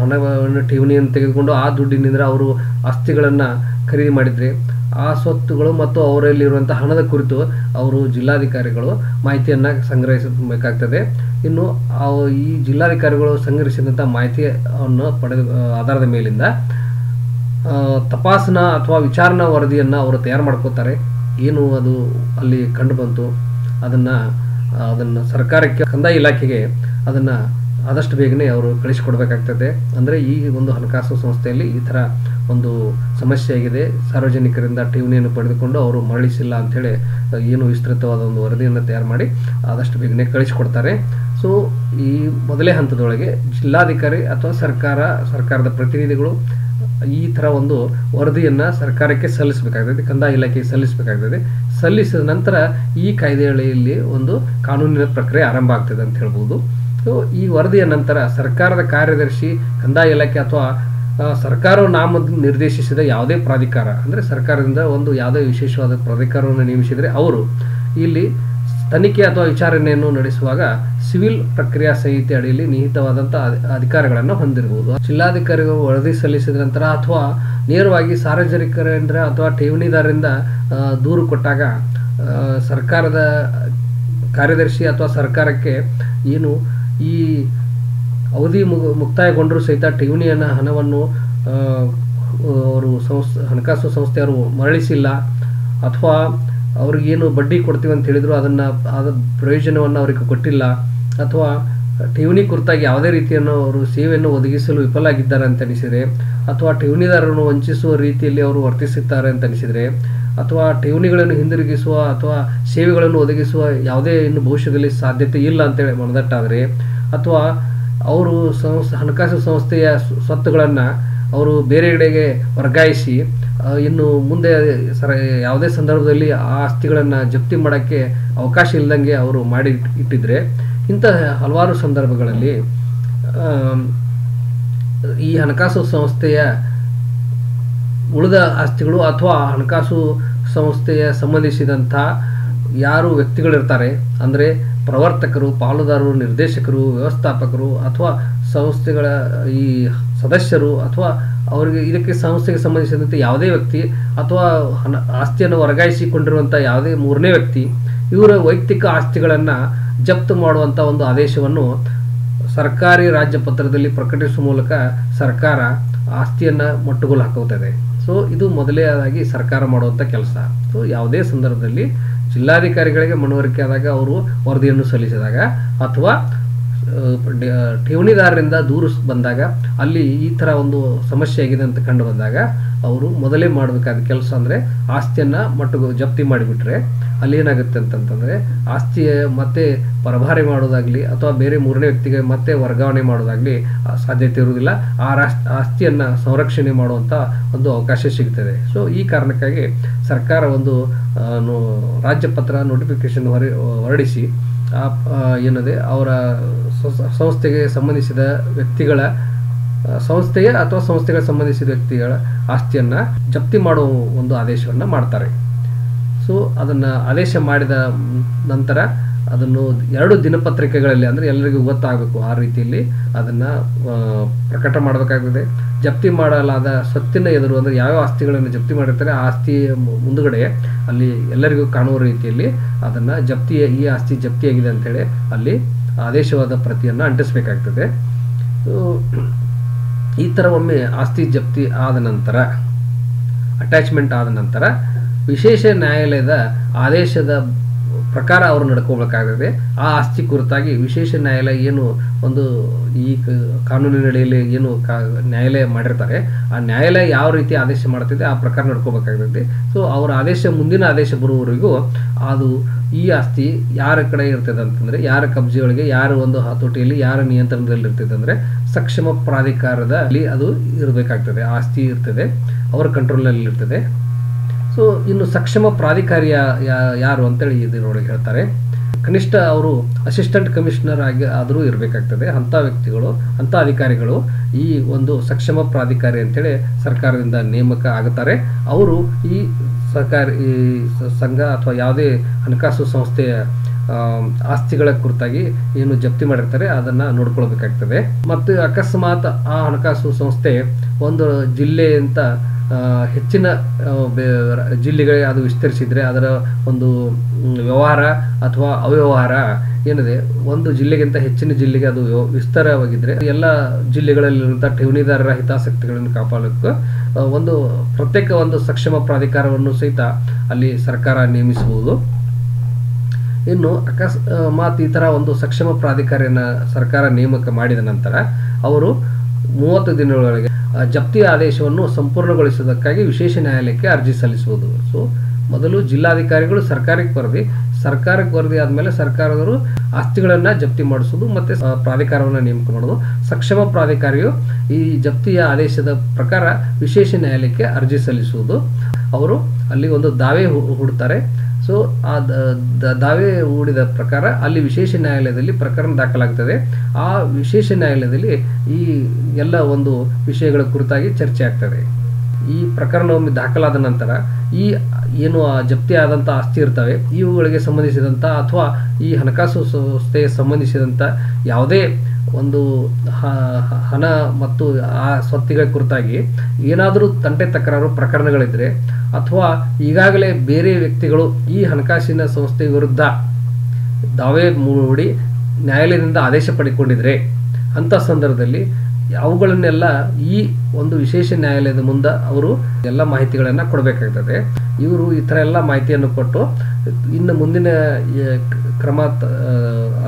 ಹಣವನ್ನು ಠೇವಣಿಯನ್ನು ತೆಗೆದುಕೊಂಡು ಆ ದುಡ್ಡಿನಿಂದ ಅವರು ಆಸ್ತಿಗಳನ್ನು ಖರೀದಿ ಮಾಡಿದರೆ ಆ ಸ್ವತ್ತುಗಳು ಮತ್ತು ಅವರಲ್ಲಿರುವಂಥ ಹಣದ ಕುರಿತು ಅವರು ಜಿಲ್ಲಾಧಿಕಾರಿಗಳು ಮಾಹಿತಿಯನ್ನು ಸಂಗ್ರಹಿಸಬೇಕಾಗ್ತದೆ. ಇನ್ನು ಈ ಜಿಲ್ಲಾಧಿಕಾರಿಗಳು ಸಂಗ್ರಹಿಸಿದಂಥ ಮಾಹಿತಿಯನ್ನು ಪಡೆದ ಆಧಾರದ ಮೇಲಿಂದ ತಪಾಸಣಾ ಅಥವಾ ವಿಚಾರಣಾ ವರದಿಯನ್ನು ಅವರು ತಯಾರು ಮಾಡ್ಕೋತಾರೆ. ಏನು ಅದು ಅಲ್ಲಿ ಕಂಡು ಬಂತು ಅದನ್ನು ಸರ್ಕಾರಕ್ಕೆ, ಕಂದಾಯ ಇಲಾಖೆಗೆ ಅದನ್ನು ಆದಷ್ಟು ಬೇಗನೆ ಅವರು ಕಳಿಸಿಕೊಡ್ಬೇಕಾಗ್ತದೆ. ಅಂದರೆ ಈ ಒಂದು ಹಣಕಾಸು ಸಂಸ್ಥೆಯಲ್ಲಿ ಈ ಥರ ಒಂದು ಸಮಸ್ಯೆ ಆಗಿದೆ, ಸಾರ್ವಜನಿಕರಿಂದ ಠೇವಣಿಯನ್ನು ಪಡೆದುಕೊಂಡು ಅವರು ಮರಳಿಸಿಲ್ಲ ಅಂಥೇಳಿ ಏನು ವಿಸ್ತೃತವಾದ ಒಂದು ವರದಿಯನ್ನು ತಯಾರು ಮಾಡಿ ಆದಷ್ಟು ಬೇಗನೆ ಕಳಿಸಿಕೊಡ್ತಾರೆ. ಸೊ ಈ ಮೊದಲೇ ಹಂತದೊಳಗೆ ಜಿಲ್ಲಾಧಿಕಾರಿ ಅಥವಾ ಸರ್ಕಾರದ ಪ್ರತಿನಿಧಿಗಳು ಈ ಥರ ಒಂದು ವರದಿಯನ್ನು ಸರ್ಕಾರಕ್ಕೆ ಸಲ್ಲಿಸಬೇಕಾಗ್ತದೆ, ಕಂದಾಯ ಇಲಾಖೆಗೆ ಸಲ್ಲಿಸಬೇಕಾಗ್ತದೆ. ಸಲ್ಲಿಸಿದ ನಂತರ ಈ ಕಾಯ್ದೆಯಲ್ಲಿ ಒಂದು ಕಾನೂನಿನ ಪ್ರಕ್ರಿಯೆ ಆರಂಭ ಆಗ್ತದೆ ಅಂತ ಹೇಳ್ಬೋದು. ಸೊ ಈ ವರದಿಯ ನಂತರ ಸರ್ಕಾರದ ಕಾರ್ಯದರ್ಶಿ, ಕಂದಾಯ ಇಲಾಖೆ ಅಥವಾ ಸರ್ಕಾರವು ನಾಮ ನಿರ್ದೇಶಿಸಿದ ಯಾವುದೇ ಪ್ರಾಧಿಕಾರ, ಅಂದರೆ ಸರ್ಕಾರದಿಂದ ಒಂದು ಯಾವುದೇ ವಿಶೇಷವಾದ ಪ್ರಾಧಿಕಾರವನ್ನು ನೇಮಿಸಿದರೆ ಅವರು ಇಲ್ಲಿ ತನಿಖೆ ಅಥವಾ ವಿಚಾರಣೆಯನ್ನು ನಡೆಸುವಾಗ ಸಿವಿಲ್ ಪ್ರಕ್ರಿಯಾ ಸಂಹಿತೆ ಅಡಿಯಲ್ಲಿ ನಿಹಿತವಾದಂಥ ಅಧಿಕಾರಗಳನ್ನು ಹೊಂದಿರಬಹುದು. ಜಿಲ್ಲಾಧಿಕಾರಿಗಳು ವರದಿ ಸಲ್ಲಿಸಿದ ನಂತರ ಅಥವಾ ನೇರವಾಗಿ ಸಾರ್ವಜನಿಕರಿಂದ ಅಥವಾ ಠೇವಣಿದಾರರಿಂದ ದೂರು ಕೊಟ್ಟಾಗ ಸರ್ಕಾರದ ಕಾರ್ಯದರ್ಶಿ ಅಥವಾ ಸರ್ಕಾರಕ್ಕೆ ಏನು ಈ ಅವಧಿ ಮುಕ್ತಾಯಗೊಂಡರೂ ಸಹಿತ ಠೇವಣಿಯನ್ನು ಹಣವನ್ನು ಅವರು ಹಣಕಾಸು ಸಂಸ್ಥೆಯವರು ಮರಳಿಸಿಲ್ಲ ಅಥವಾ ಅವ್ರಿಗೇನು ಬಡ್ಡಿ ಕೊಡ್ತೀವಿ ಅಂತ ಹೇಳಿದ್ರು ಅದರ ಪ್ರಯೋಜನವನ್ನು ಅವರಿಗೆ ಕೊಟ್ಟಿಲ್ಲ ಅಥವಾ ಠೇವಣಿ ಕುರಿತಾಗಿ ಯಾವುದೇ ರೀತಿಯನ್ನು ಅವರು ಸೇವೆಯನ್ನು ಒದಗಿಸಲು ವಿಫಲಾಗಿದ್ದಾರೆ ಅಂತ ಅನಿಸಿದರೆ ಅಥವಾ ಠೇವಣಿದಾರರನ್ನು ವಂಚಿಸುವ ರೀತಿಯಲ್ಲಿ ಅವರು ವರ್ತಿಸುತ್ತಾರೆ ಅಂತ ಅನಿಸಿದರೆ ಅಥವಾ ಠೇವಣಿಗಳನ್ನು ಹಿಂದಿರುಗಿಸುವ ಅಥವಾ ಸೇವೆಗಳನ್ನು ಒದಗಿಸುವ ಯಾವುದೇ ಇನ್ನು ಭವಿಷ್ಯದಲ್ಲಿ ಸಾಧ್ಯತೆ ಇಲ್ಲ ಅಂತೇಳಿ ಮನದಟ್ಟಾದರೆ ಅಥವಾ ಅವರು ಹಣಕಾಸು ಸಂಸ್ಥೆಯ ಸ್ವತ್ತುಗಳನ್ನು ಅವರು ಬೇರೆಡೆಗೆ ವರ್ಗಾಯಿಸಿ ಇನ್ನು ಮುಂದೆ ಯಾವುದೇ ಸಂದರ್ಭದಲ್ಲಿ ಆ ಆಸ್ತಿಗಳನ್ನು ಜಪ್ತಿ ಮಾಡೋಕ್ಕೆ ಅವಕಾಶ ಇಲ್ಲದಂಗೆ ಅವರು ಮಾಡಿ ಇಟ್ಟಿದ್ರೆ ಇಂತಹ ಹಲವಾರು ಸಂದರ್ಭಗಳಲ್ಲಿ ಈ ಹಣಕಾಸು ಸಂಸ್ಥೆಯ ಉಳಿದ ಆಸ್ತಿಗಳು ಅಥವಾ ಹಣಕಾಸು ಸಂಸ್ಥೆಯ ಸಂಬಂಧಿಸಿದಂಥ ಯಾರು ವ್ಯಕ್ತಿಗಳಿರ್ತಾರೆ, ಅಂದರೆ ಪ್ರವರ್ತಕರು, ಪಾಲುದಾರರು, ನಿರ್ದೇಶಕರು, ವ್ಯವಸ್ಥಾಪಕರು ಅಥವಾ ಸಂಸ್ಥೆಗಳ ಈ ಸದಸ್ಯರು ಅಥವಾ ಅವರಿಗೆ ಇದಕ್ಕೆ ಸಂಸ್ಥೆಗೆ ಸಂಬಂಧಿಸಿದಂತೆ ಯಾವುದೇ ವ್ಯಕ್ತಿ ಅಥವಾ ಆಸ್ತಿಯನ್ನು ವರ್ಗಾಯಿಸಿಕೊಂಡಿರುವಂಥ ಯಾವುದೇ ಮೂರನೇ ವ್ಯಕ್ತಿ ಇವರ ವೈಯಕ್ತಿಕ ಆಸ್ತಿಗಳನ್ನು ಜಪ್ತು ಮಾಡುವಂಥ ಒಂದು ಆದೇಶವನ್ನು ಸರ್ಕಾರಿ ರಾಜ್ಯ ಪತ್ರದಲ್ಲಿ ಪ್ರಕಟಿಸುವ ಮೂಲಕ ಸರ್ಕಾರ ಆಸ್ತಿಯನ್ನು ಮುಟ್ಟುಗೋಲು ಹಾಕುತ್ತದೆ. ಸೊ ಇದು ಮೊದಲೇದಾಗಿ ಸರ್ಕಾರ ಮಾಡುವಂಥ ಕೆಲಸ. ಸೊ ಯಾವುದೇ ಸಂದರ್ಭದಲ್ಲಿ ಜಿಲ್ಲಾಧಿಕಾರಿಗಳಿಗೆ ಮನವರಿಕೆ ಆದಾಗ ಅವರು ವರದಿಯನ್ನು ಸಲ್ಲಿಸಿದಾಗ ಅಥವಾ ಠೇವಣಿದಾರರಿಂದ ದೂರು ಬಂದಾಗ ಅಲ್ಲಿ ಈ ಥರ ಒಂದು ಸಮಸ್ಯೆ ಆಗಿದೆ ಅಂತ ಕಂಡು ಬಂದಾಗ ಅವರು ಮೊದಲೇ ಮಾಡಬೇಕಾದ ಕೆಲಸ ಅಂದರೆ ಆಸ್ತಿಯನ್ನು ಜಪ್ತಿ ಮಾಡಿಬಿಟ್ರೆ ಅಲ್ಲಿ ಏನಾಗುತ್ತೆ ಅಂತಂತಂದರೆ ಆಸ್ತಿಯ ಮತ್ತೆ ಪರಭಾರೆ ಮಾಡೋದಾಗಲಿ ಅಥವಾ ಬೇರೆ ಮೂರನೇ ವ್ಯಕ್ತಿಗೆ ಮತ್ತೆ ವರ್ಗಾವಣೆ ಮಾಡೋದಾಗಲಿ ಸಾಧ್ಯತೆ ಇರುವುದಿಲ್ಲ. ಆ ಆಸ್ತಿಯನ್ನು ಸಂರಕ್ಷಣೆ ಮಾಡುವಂಥ ಒಂದು ಅವಕಾಶ ಸಿಗ್ತದೆ. ಸೊ ಈ ಕಾರಣಕ್ಕಾಗಿ ಸರ್ಕಾರ ಒಂದು ರಾಜ್ಯ ಪತ್ರ ನೋಟಿಫಿಕೇಶನ್ ಹೊರಡಿಸಿ ಏನದೆ ಅವರ ಸಂಸ್ಥೆಗೆ ಸಂಬಂಧಿಸಿದ ವ್ಯಕ್ತಿಗಳ ಸಂಸ್ಥೆಯ ಅಥವಾ ಸಂಸ್ಥೆಗೆ ಸಂಬಂಧಿಸಿದ ವ್ಯಕ್ತಿಗಳ ಆಸ್ತಿಯನ್ನು ಜಪ್ತಿ ಮಾಡುವ ಒಂದು ಆದೇಶವನ್ನು ಮಾಡ್ತಾರೆ. ಸೊ ಅದನ್ನು ಆದೇಶ ಮಾಡಿದ ನಂತರ ಅದನ್ನು 2 ದಿನಪತ್ರಿಕೆಗಳಲ್ಲಿ, ಅಂದರೆ ಎಲ್ಲರಿಗೂ ಗೊತ್ತಾಗಬೇಕು ಆ ರೀತಿಯಲ್ಲಿ ಅದನ್ನು ಪ್ರಕಟ ಮಾಡಬೇಕಾಗ್ತದೆ. ಜಪ್ತಿ ಮಾಡಲಾದ ಸ್ವತ್ತಿನ ಎದುರು, ಅಂದರೆ ಯಾವ್ಯಾವ ಆಸ್ತಿಗಳನ್ನು ಜಪ್ತಿ ಮಾಡಿರ್ತಾರೆ ಆ ಆಸ್ತಿಯ ಮುಂದುಗಡೆ ಅಲ್ಲಿ ಎಲ್ಲರಿಗೂ ಕಾಣುವ ರೀತಿಯಲ್ಲಿ ಅದನ್ನು ಈ ಆಸ್ತಿ ಜಪ್ತಿಯಾಗಿದೆ ಅಂಥೇಳಿ ಅಲ್ಲಿ ಆದೇಶವಾದ ಪ್ರತಿಯನ್ನು ಅಂಟಿಸಬೇಕಾಗ್ತದೆ. ಈ ಥರ ಒಮ್ಮೆ ಆಸ್ತಿ ಜಪ್ತಿ ಆದ ನಂತರ, ಅಟ್ಯಾಚ್ಮೆಂಟ್ ಆದ ನಂತರ ವಿಶೇಷ ನ್ಯಾಯಾಲಯದ ಆದೇಶದ ಪ್ರಕಾರ ಅವರು ನಡ್ಕೋಬೇಕಾಗಿದೆ. ಆ ಆಸ್ತಿ ಕುರಿತಾಗಿ ವಿಶೇಷ ನ್ಯಾಯಾಲಯ ಏನು ಒಂದು ಈ ಕಾನೂನಿನಡಿಯಲ್ಲಿ ಏನು ನ್ಯಾಯಾಲಯ ಮಾಡಿರ್ತಾರೆ, ಆ ನ್ಯಾಯಾಲಯ ಯಾವ ರೀತಿ ಆದೇಶ ಮಾಡ್ತಿದೆ ಆ ಪ್ರಕಾರ ನಡ್ಕೋಬೇಕಾಗ್ತೈತಿ. ಸೊ ಅವರ ಆದೇಶ, ಮುಂದಿನ ಆದೇಶ ಬರುವವರೆಗೂ ಅದು ಈ ಆಸ್ತಿ ಯಾರ ಕಡೆ ಇರ್ತದೆ ಅಂತಂದರೆ, ಯಾರ ಕಬ್ಜೆಯೊಳಗೆ, ಯಾರ ಒಂದು ಹತೋಟಿಯಲ್ಲಿ, ಯಾರ ನಿಯಂತ್ರಣದಲ್ಲಿ ಇರ್ತದೆ ಅಂದರೆ ಸಕ್ಷಮ ಪ್ರಾಧಿಕಾರದಲ್ಲಿ ಅದು ಇರಬೇಕಾಗ್ತದೆ. ಆಸ್ತಿ ಇರ್ತದೆ, ಅವರ ಕಂಟ್ರೋಲ್ನಲ್ಲಿ ಇರ್ತದೆ. ಸೊ ಇನ್ನು ಸಕ್ಷಮ ಪ್ರಾಧಿಕಾರಿ ಯಾರು ಅಂತೇಳಿ ಇದರೊಳಗೆ ಹೇಳ್ತಾರೆ. ಕನಿಷ್ಠ ಅವರು ಅಸಿಸ್ಟೆಂಟ್ ಕಮಿಷನರ್ ಆದರೂ ಇರಬೇಕಾಗ್ತದೆ. ಅಂಥ ವ್ಯಕ್ತಿಗಳು, ಅಂಥ ಅಧಿಕಾರಿಗಳು ಈ ಒಂದು ಸಕ್ಷಮ ಪ್ರಾಧಿಕಾರಿ ಅಂತೇಳಿ ಸರ್ಕಾರದಿಂದ ನೇಮಕ ಆಗುತ್ತಾರೆ. ಅವರು ಈ ಸರ್ಕಾರಿ ಸಂಘ ಅಥವಾ ಯಾವುದೇ ಹಣಕಾಸು ಸಂಸ್ಥೆಯ ಆಸ್ತಿಗಳ ಕುರಿತಾಗಿ ಏನು ಜಪ್ತಿ ಮಾಡಿರ್ತಾರೆ ಅದನ್ನು ನೋಡ್ಕೊಳ್ಬೇಕಾಗ್ತದೆ. ಮತ್ತು ಅಕಸ್ಮಾತ್ ಆ ಹಣಕಾಸು ಸಂಸ್ಥೆ ಒಂದು ಜಿಲ್ಲೆಯಿಂದ ಹೆಚ್ಚಿನ ಜಿಲ್ಲೆಗಳಿಗೆ ಅದು ವಿಸ್ತರಿಸಿದರೆ, ಅದರ ಒಂದು ವ್ಯವಹಾರ ಅಥವಾ ಅವ್ಯವಹಾರ ಏನಿದೆ ಒಂದು ಜಿಲ್ಲೆಗಿಂತ ಹೆಚ್ಚಿನ ಜಿಲ್ಲೆಗೆ ಅದು ವಿಸ್ತಾರವಾಗಿದ್ದರೆ, ಎಲ್ಲ ಜಿಲ್ಲೆಗಳಲ್ಲಿರುವಂಥ ಠೇವಣಿದಾರರ ಹಿತಾಸಕ್ತಿಗಳನ್ನು ಕಾಪಾಡಲಿಕ್ಕೆ ಒಂದು ಪ್ರತ್ಯೇಕ ಒಂದು ಸಕ್ಷಮ ಪ್ರಾಧಿಕಾರವನ್ನು ಸಹಿತ ಅಲ್ಲಿ ಸರ್ಕಾರ ನೇಮಿಸಬಹುದು. ಇನ್ನು ಅಕಸ್ಮಾತ್ ಈ ಥರ ಒಂದು ಸಕ್ಷಮ ಪ್ರಾಧಿಕಾರಿಯನ್ನು ಸರ್ಕಾರ ನೇಮಕ ಮಾಡಿದ ನಂತರ ಅವರು 30 ದಿನಗಳೊಳಗೆ ಜಪ್ತಿ ಆದೇಶವನ್ನು ಸಂಪೂರ್ಣಗೊಳಿಸುವುದಕ್ಕಾಗಿ ವಿಶೇಷ ನ್ಯಾಯಾಲಯಕ್ಕೆ ಅರ್ಜಿ ಸಲ್ಲಿಸುವುದು. ಸೊ ಮೊದಲು ಜಿಲ್ಲಾಧಿಕಾರಿಗಳು ಸರ್ಕಾರಕ್ಕೆ ವರದಿ ಆದಮೇಲೆ ಸರ್ಕಾರದವರು ಆಸ್ತಿಗಳನ್ನು ಜಪ್ತಿ ಮಾಡಿಸೋದು ಮತ್ತು ಪ್ರಾಧಿಕಾರವನ್ನು ನೇಮಕ ಮಾಡೋದು. ಸಕ್ಷಮ ಪ್ರಾಧಿಕಾರಿಯು ಈ ಜಪ್ತಿಯ ಆದೇಶದ ಪ್ರಕಾರ ವಿಶೇಷ ನ್ಯಾಯಾಲಯಕ್ಕೆ ಅರ್ಜಿ ಸಲ್ಲಿಸುವುದು. ಅವರು ಅಲ್ಲಿ ಒಂದು ದಾವೆ ಹೂಡ್ತಾರೆ. ಸೊ ಆ ದಾವೆ ಹೂಡಿದ ಪ್ರಕಾರ ಅಲ್ಲಿ ವಿಶೇಷ ನ್ಯಾಯಾಲಯದಲ್ಲಿ ಪ್ರಕರಣ ದಾಖಲಾಗ್ತದೆ. ಆ ವಿಶೇಷ ನ್ಯಾಯಾಲಯದಲ್ಲಿ ಈ ಎಲ್ಲ ಒಂದು ವಿಷಯಗಳ ಕುರಿತಾಗಿ ಚರ್ಚೆ ಆಗ್ತದೆ. ಈ ಪ್ರಕರಣವೊಮ್ಮೆ ದಾಖಲಾದ ನಂತರ ಈ ಏನು ಜಪ್ತಿ ಆದಂಥ ಆಸ್ತಿ ಇರ್ತವೆ, ಇವುಗಳಿಗೆ ಸಂಬಂಧಿಸಿದಂಥ ಅಥವಾ ಈ ಹಣಕಾಸು ಸಂಸ್ಥೆಗೆ ಸಂಬಂಧಿಸಿದಂಥ ಯಾವುದೇ ಒಂದು ಹಣ ಮತ್ತು ಆ ಸ್ವತ್ತಿಗಳ ಕುರಿತಾಗಿ ಏನಾದರೂ ತಂಟೆ ತಕರಾರು ಪ್ರಕರಣಗಳಿದ್ದರೆ, ಅಥವಾ ಈಗಾಗಲೇ ಬೇರೆ ವ್ಯಕ್ತಿಗಳು ಈ ಹಣಕಾಸಿನ ಸಂಸ್ಥೆ ವಿರುದ್ಧ ದಾವೆ ಹೂಡಿ ನ್ಯಾಯಾಲಯದಿಂದ ಆದೇಶ ಪಡೆದುಕೊಂಡಿದ್ರೆ, ಅಂಥ ಸಂದರ್ಭದಲ್ಲಿ ಅವುಗಳನ್ನೆಲ್ಲ ಈ ಒಂದು ವಿಶೇಷ ನ್ಯಾಯಾಲಯದ ಮುಂದೆ ಅವರು ಎಲ್ಲ ಮಾಹಿತಿಗಳನ್ನು ಕೊಡಬೇಕಾಗ್ತದೆ. ಇವರು ಈ ಥರ ಎಲ್ಲ ಮಾಹಿತಿಯನ್ನು ಕೊಟ್ಟು ಇನ್ನು ಮುಂದಿನ ಕ್ರಮ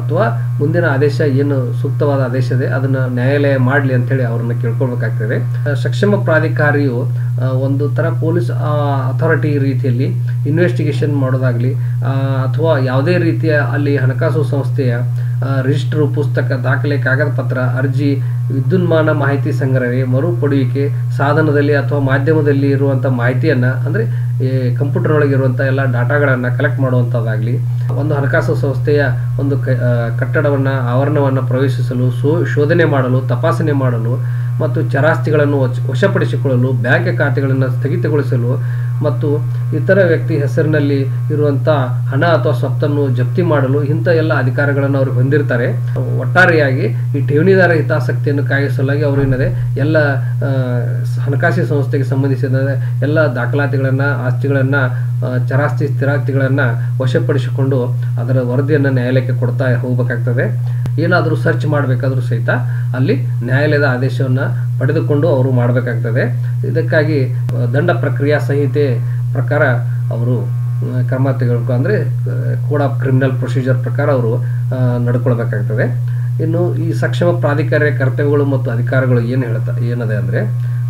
ಅಥವಾ ಮುಂದಿನ ಆದೇಶ ಏನು ಸೂಕ್ತವಾದ ಆದೇಶ ಇದೆ ಅದನ್ನು ನ್ಯಾಯಾಲಯ ಮಾಡಲಿ ಅಂಥೇಳಿ ಅವ್ರನ್ನ ಕೇಳ್ಕೊಳ್ಬೇಕಾಗ್ತದೆ. ಸಕ್ಷಮ ಪ್ರಾಧಿಕಾರಿಯು ಒಂದು ಥರ ಪೊಲೀಸ್ ಅಥಾರಿಟಿ ರೀತಿಯಲ್ಲಿ ಇನ್ವೆಸ್ಟಿಗೇಷನ್ ಮಾಡೋದಾಗಲಿ ಅಥವಾ ಯಾವುದೇ ರೀತಿಯ ಅಲ್ಲಿ ಹಣಕಾಸು ಸಂಸ್ಥೆಯ ರಿಜಿಸ್ಟ್ರು, ಪುಸ್ತಕ, ದಾಖಲೆ, ಕಾಗದ ಪತ್ರ, ಅರ್ಜಿ, ವಿದ್ಯುನ್ಮಾನ ಮಾಹಿತಿ ಸಂಗ್ರಹಣೆ, ಮರುಪಡೆಯುವಿಕೆ, ಸಾಧನದಲ್ಲಿ ಅಥವಾ ಮಾಧ್ಯಮದಲ್ಲಿ ಇರುವಂಥ ಮಾಹಿತಿಯನ್ನು ಅಂದರೆ ಕಂಪ್ಯೂಟರ್ನೊಳಗೆ ಇರುವಂಥ ಎಲ್ಲ ಡಾಟಾಗಳನ್ನು ಕಲೆಕ್ಟ್ ಮಾಡುವಂಥದ್ದಾಗಲಿ, ಒಂದು ಹಣಕಾಸು ಸಂಸ್ಥೆಯ ಒಂದು ಕಟ್ಟಡವನ್ನು, ಆವರಣವನ್ನು ಪ್ರವೇಶಿಸಲು, ಶೋಧನೆ ಮಾಡಲು, ತಪಾಸಣೆ ಮಾಡಲು ಮತ್ತು ಚರಾಸ್ತಿಗಳನ್ನು ವಶಪಡಿಸಿಕೊಳ್ಳಲು, ಬ್ಯಾಂಕ್ ಖಾತೆಗಳನ್ನು ಸ್ಥಗಿತಗೊಳಿಸಲು ಮತ್ತು ಇತರ ವ್ಯಕ್ತಿ ಹೆಸರಿನಲ್ಲಿ ಇರುವಂಥ ಹಣ ಅಥವಾ ಸ್ವತ್ತನ್ನು ಜಪ್ತಿ ಮಾಡಲು ಇಂಥ ಎಲ್ಲ ಅಧಿಕಾರಗಳನ್ನು ಅವರು ಹೊಂದಿರ್ತಾರೆ. ಒಟ್ಟಾರೆಯಾಗಿ ಈ ಠೇವಣಿದಾರ ಹಿತಾಸಕ್ತಿಯನ್ನು ಕಾಯಿಸಲಾಗಿ ಅವರು ಏನದೆ ಎಲ್ಲ ಹಣಕಾಸು ಸಂಸ್ಥೆಗೆ ಸಂಬಂಧಿಸಿದ ಎಲ್ಲ ದಾಖಲಾತಿಗಳನ್ನು, ಆಸ್ತಿಗಳನ್ನು, ಚರಾಸ್ತಿ ಸ್ಥಿರಾಸ್ತಿಗಳನ್ನು ವಶಪಡಿಸಿಕೊಂಡು ಅದರ ವರದಿಯನ್ನು ನ್ಯಾಯಾಲಯಕ್ಕೆ ಕೊಡ್ತಾ ಹೋಗಬೇಕಾಗ್ತದೆ. ಏನಾದರೂ ಸರ್ಚ್ ಮಾಡಬೇಕಾದ್ರೂ ಸಹಿತ ಅಲ್ಲಿ ನ್ಯಾಯಾಲಯದ ಆದೇಶವನ್ನು ಪಡೆದುಕೊಂಡು ಅವರು ಮಾಡಬೇಕಾಗ್ತದೆ. ಇದಕ್ಕಾಗಿ ದಂಡ ಪ್ರಕ್ರಿಯಾ ಸಂಹಿತೆ ಪ್ರಕಾರ ಅವರು ಕ್ರಮ ತೆಗೆದುಕೊಂಡು ಅಂದರೆ ಕೋಡ್ ಆಫ್ ಕ್ರಿಮಿನಲ್ ಪ್ರೊಸೀಜರ್ ಪ್ರಕಾರ ಅವರು ನಡ್ಕೊಳ್ಬೇಕಾಗ್ತದೆ. ಇನ್ನು ಈ ಸಕ್ಷಮ ಪ್ರಾಧಿಕಾರಿಯ ಕರ್ತವ್ಯಗಳು ಮತ್ತು ಅಧಿಕಾರಗಳು ಏನಿದೆ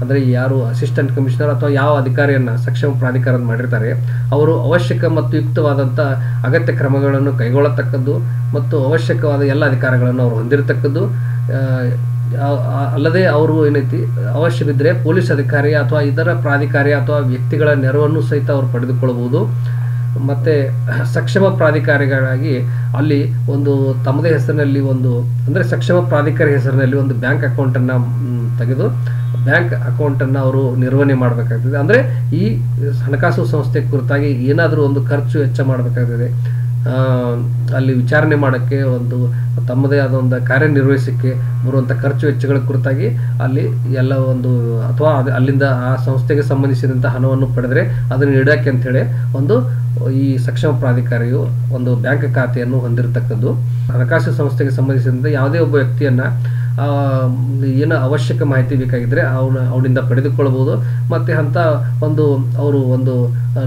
ಅಂದರೆ ಯಾರು ಅಸಿಸ್ಟೆಂಟ್ ಕಮಿಷನರ್ ಅಥವಾ ಯಾವ ಅಧಿಕಾರಿಯನ್ನು ಸಕ್ಷಮ ಪ್ರಾಧಿಕಾರ ಮಾಡಿರ್ತಾರೆ ಅವರು ಅವಶ್ಯಕ ಮತ್ತು ಯುಕ್ತವಾದಂಥ ಅಗತ್ಯ ಕ್ರಮಗಳನ್ನು ಕೈಗೊಳ್ಳತಕ್ಕದ್ದು ಮತ್ತು ಅವಶ್ಯಕವಾದ ಎಲ್ಲ ಅಧಿಕಾರಗಳನ್ನು ಅವರು ಹೊಂದಿರತಕ್ಕದ್ದು. ಅಲ್ಲದೆ ಅವರು ಏನೈತಿ ಅವಶ್ಯವಿದ್ದರೆ ಪೊಲೀಸ್ ಅಧಿಕಾರಿ ಅಥವಾ ಇತರ ಪ್ರಾಧಿಕಾರಿ ಅಥವಾ ವ್ಯಕ್ತಿಗಳ ನೆರವನ್ನು ಸಹಿತ ಅವರು ಪಡೆದುಕೊಳ್ಳಬಹುದು. ಮತ್ತು ಸಕ್ಷಮ ಪ್ರಾಧಿಕಾರಿಗಳಾಗಿ ಅಲ್ಲಿ ಒಂದು ತಮ್ಮದೇ ಹೆಸರಿನಲ್ಲಿ ಒಂದು ಅಂದರೆ ಸಕ್ಷಮ ಪ್ರಾಧಿಕಾರಿ ಹೆಸರಿನಲ್ಲಿ ಒಂದು ಬ್ಯಾಂಕ್ ಅಕೌಂಟನ್ನು ತೆಗೆದು ಬ್ಯಾಂಕ್ ಅಕೌಂಟನ್ನು ಅವರು ನಿರ್ವಹಣೆ ಮಾಡಬೇಕಾಗ್ತದೆ. ಅಂದರೆ ಈ ಹಣಕಾಸು ಸಂಸ್ಥೆ ಕುರಿತಾಗಿ ಏನಾದರೂ ಒಂದು ಖರ್ಚು ವೆಚ್ಚ ಮಾಡಬೇಕಾಗ್ತದೆ, ಅಲ್ಲಿ ವಿಚಾರಣೆ ಮಾಡೋಕ್ಕೆ ಒಂದು ತಮ್ಮದೇ ಆದ ಒಂದು ಕಾರ್ಯನಿರ್ವಹಿಸೋಕ್ಕೆ ಬರುವಂಥ ಖರ್ಚು ವೆಚ್ಚಗಳ ಕುರಿತಾಗಿ ಅಲ್ಲಿ ಎಲ್ಲ ಒಂದು ಅಥವಾ ಅಲ್ಲಿಂದ ಆ ಸಂಸ್ಥೆಗೆ ಸಂಬಂಧಿಸಿದಂಥ ಹಣವನ್ನು ಪಡೆದರೆ ಅದನ್ನು ಇಡೋಕ್ಕೆ ಅಂಥೇಳಿ ಒಂದು ಈ ಸಕ್ಷಮ ಪ್ರಾಧಿಕಾರಿಯು ಒಂದು ಬ್ಯಾಂಕ್ ಖಾತೆಯನ್ನು ಹೊಂದಿರತಕ್ಕದ್ದು. ಹಣಕಾಸು ಸಂಸ್ಥೆಗೆ ಸಂಬಂಧಿಸಿದಂತೆ ಯಾವುದೇ ಒಬ್ಬ ವ್ಯಕ್ತಿಯನ್ನು ಏನು ಅವಶ್ಯಕ ಮಾಹಿತಿ ಬೇಕಾಗಿದ್ದರೆ ಅವನಿಂದ ಪಡೆದುಕೊಳ್ಳಬಹುದು. ಮತ್ತು ಅಂಥ ಅವರು ಒಂದು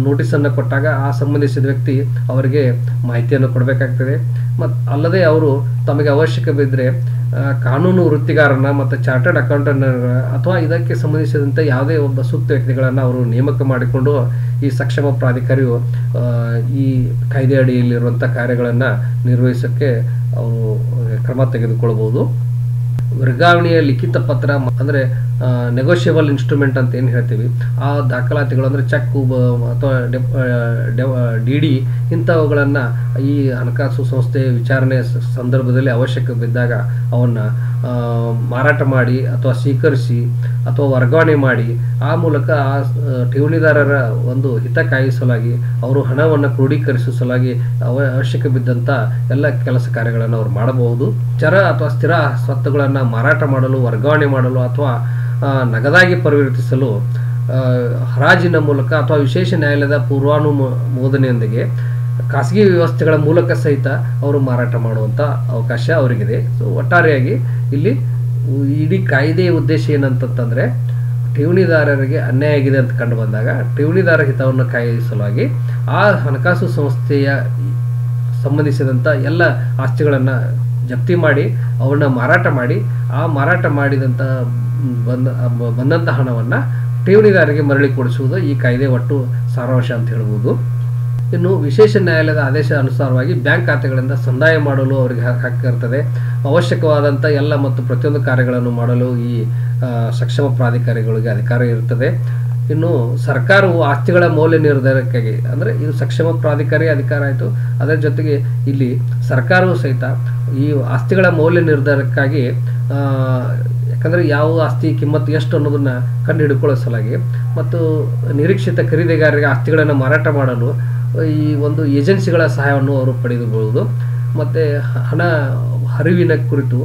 ನೋಟಿಸನ್ನು ಕೊಟ್ಟಾಗ ಆ ಸಂಬಂಧಿಸಿದ ವ್ಯಕ್ತಿ ಅವರಿಗೆ ಮಾಹಿತಿಯನ್ನು ಕೊಡಬೇಕಾಗ್ತದೆ. ಅಲ್ಲದೆ ಅವರು ತಮಗೆ ಅವಶ್ಯಕ ಬಿದ್ದರೆ ಕಾನೂನು ವೃತ್ತಿಗಾರನ ಮತ್ತು ಚಾರ್ಟರ್ಡ್ ಅಕೌಂಟೆಂಟ್ ಅಥವಾ ಇದಕ್ಕೆ ಸಂಬಂಧಿಸಿದಂತೆ ಯಾವುದೇ ಒಬ್ಬ ಸೂಕ್ತ ವ್ಯಕ್ತಿಗಳನ್ನು ಅವರು ನೇಮಕ ಮಾಡಿಕೊಂಡು ಈ ಸಕ್ಷಮ ಪ್ರಾಧಿಕಾರಿಯು ಈ ಕಾಯ್ದೆ ಅಡಿಯಲ್ಲಿರುವಂಥ ಕಾರ್ಯಗಳನ್ನು ನಿರ್ವಹಿಸೋಕ್ಕೆ ಅವರು ಕ್ರಮ ತೆಗೆದುಕೊಳ್ಬೋದು. ವರ್ಗಾವಣೆಯ ಲಿಖಿತ ಪತ್ರ ಅಂದರೆ ನೆಗೋಷಿಯಬಲ್ ಇನ್ಸ್ಟ್ರೂಮೆಂಟ್ ಅಂತ ಏನು ಹೇಳ್ತೀವಿ, ಆ ದಾಖಲಾತಿಗಳು ಅಂದರೆ ಚೆಕ್ ಅಥವಾ DD ಇಂಥವುಗಳನ್ನು ಈ ಹಣಕಾಸು ಸಂಸ್ಥೆ ವಿಚಾರಣೆ ಸಂದರ್ಭದಲ್ಲಿ ಅವಶ್ಯಕ ಬಿದ್ದಾಗ ಅವನ್ನು ಮಾರಾಟ ಮಾಡಿ ಅಥವಾ ಸ್ವೀಕರಿಸಿ ಅಥವಾ ವರ್ಗಾವಣೆ ಮಾಡಿ ಆ ಮೂಲಕ ಆ ಠೇವಣಿದಾರರ ಒಂದು ಹಿತ ಕಾಯಿಸಲಾಗಿ ಅವರು ಹಣವನ್ನು ಕ್ರೋಢೀಕರಿಸುವ ಸಲುವಾಗಿ ಅವಶ್ಯಕ ಬಿದ್ದಂಥ ಎಲ್ಲ ಕೆಲಸ ಕಾರ್ಯಗಳನ್ನು ಅವರು ಮಾಡಬಹುದು. ಚರ ಅಥವಾ ಸ್ಥಿರ ಸ್ವತ್ತುಗಳನ್ನು ಮಾರಾಟ ಮಾಡಲು, ವರ್ಗಾವಣೆ ಮಾಡಲು ಅಥವಾ ನಗದಾಗಿ ಪರಿವರ್ತಿಸಲು ಹರಾಜಿನ ಮೂಲಕ ಅಥವಾ ವಿಶೇಷ ನ್ಯಾಯಾಲಯದ ಪೂರ್ವಾನುಮೋದನೆಯೊಂದಿಗೆ ಖಾಸಗಿ ವ್ಯವಸ್ಥೆಗಳ ಮೂಲಕ ಸಹಿತ ಅವರು ಮಾರಾಟ ಮಾಡುವಂಥ ಅವಕಾಶ ಅವರಿಗಿದೆ. ಸೊ ಒಟ್ಟಾರೆಯಾಗಿ ಇಲ್ಲಿ ಇಡೀ ಕಾಯ್ದೆಯ ಉದ್ದೇಶ ಏನಂತಂದರೆ ಠೇವಣಿದಾರರಿಗೆ ಅನ್ಯಾಯ ಆಗಿದೆ ಅಂತ ಕಂಡು ಬಂದಾಗ ಠೇವಣಿದಾರ ಹಿತವನ್ನು ಕಾಯಿಸಲುವಾಗಿ ಆ ಹಣಕಾಸು ಸಂಸ್ಥೆಯ ಸಂಬಂಧಿಸಿದಂಥ ಎಲ್ಲ ಆಸ್ತಿಗಳನ್ನು ಜಪ್ತಿ ಮಾಡಿ ಅವನ್ನ ಮಾರಾಟ ಮಾಡಿ ಆ ಮಾರಾಟ ಮಾಡಿದಂಥ ಬಂದಂಥ ಹಣವನ್ನು ಠೇವಣಿದಾರರಿಗೆ ಮರಳಿ ಕೊಡಿಸುವುದು ಈ ಕಾಯ್ದೆ ಒಟ್ಟು ಸಾರಾಂಶ ಅಂತ ಹೇಳ್ಬೋದು. ಇನ್ನು ವಿಶೇಷ ನ್ಯಾಯಾಲಯದ ಆದೇಶ ಅನುಸಾರವಾಗಿ ಬ್ಯಾಂಕ್ ಖಾತೆಗಳಿಂದ ಸಂದಾಯ ಮಾಡಲು ಅವರಿಗೆ ಹಕ್ಕಿರ್ತದೆ. ಅವಶ್ಯಕವಾದಂಥ ಎಲ್ಲ ಮತ್ತು ಪ್ರತಿಯೊಂದು ಕಾರ್ಯಗಳನ್ನು ಮಾಡಲು ಈ ಸಕ್ಷಮ ಪ್ರಾಧಿಕಾರಿಗಳಿಗೆ ಅಧಿಕಾರ ಇರುತ್ತದೆ. ಇನ್ನು ಸರ್ಕಾರವು ಆಸ್ತಿಗಳ ಮೌಲ್ಯ ನಿರ್ಧಾರಕ್ಕಾಗಿ ಅಂದರೆ ಇದು ಸಕ್ಷಮ ಪ್ರಾಧಿಕಾರಿ ಅಧಿಕಾರ ಆಯಿತು, ಅದರ ಜೊತೆಗೆ ಇಲ್ಲಿ ಸರ್ಕಾರವು ಸಹಿತ ಈ ಆಸ್ತಿಗಳ ಮೌಲ್ಯ ನಿರ್ಧಾರಕ್ಕಾಗಿ ಯಾಕಂದರೆ ಯಾವ ಆಸ್ತಿ ಕಿಮ್ಮತ್ತು ಎಷ್ಟು ಅನ್ನೋದನ್ನು ಕಂಡು ಹಿಡ್ಕೊಳ್ಳೋ ಸಲುವಾಗಿ ಮತ್ತು ನಿರೀಕ್ಷಿತ ಖರೀದಿಗಾರರಿಗೆ ಆಸ್ತಿಗಳನ್ನು ಮಾರಾಟ ಮಾಡಲು ಈ ಒಂದು ಏಜೆನ್ಸಿಗಳ ಸಹಾಯವನ್ನು ಅವರು ಪಡೆದುಕೊಳ್ಳುವುದು. ಮತ್ತು ಹಣ ಹರಿವಿನ ಕುರಿತು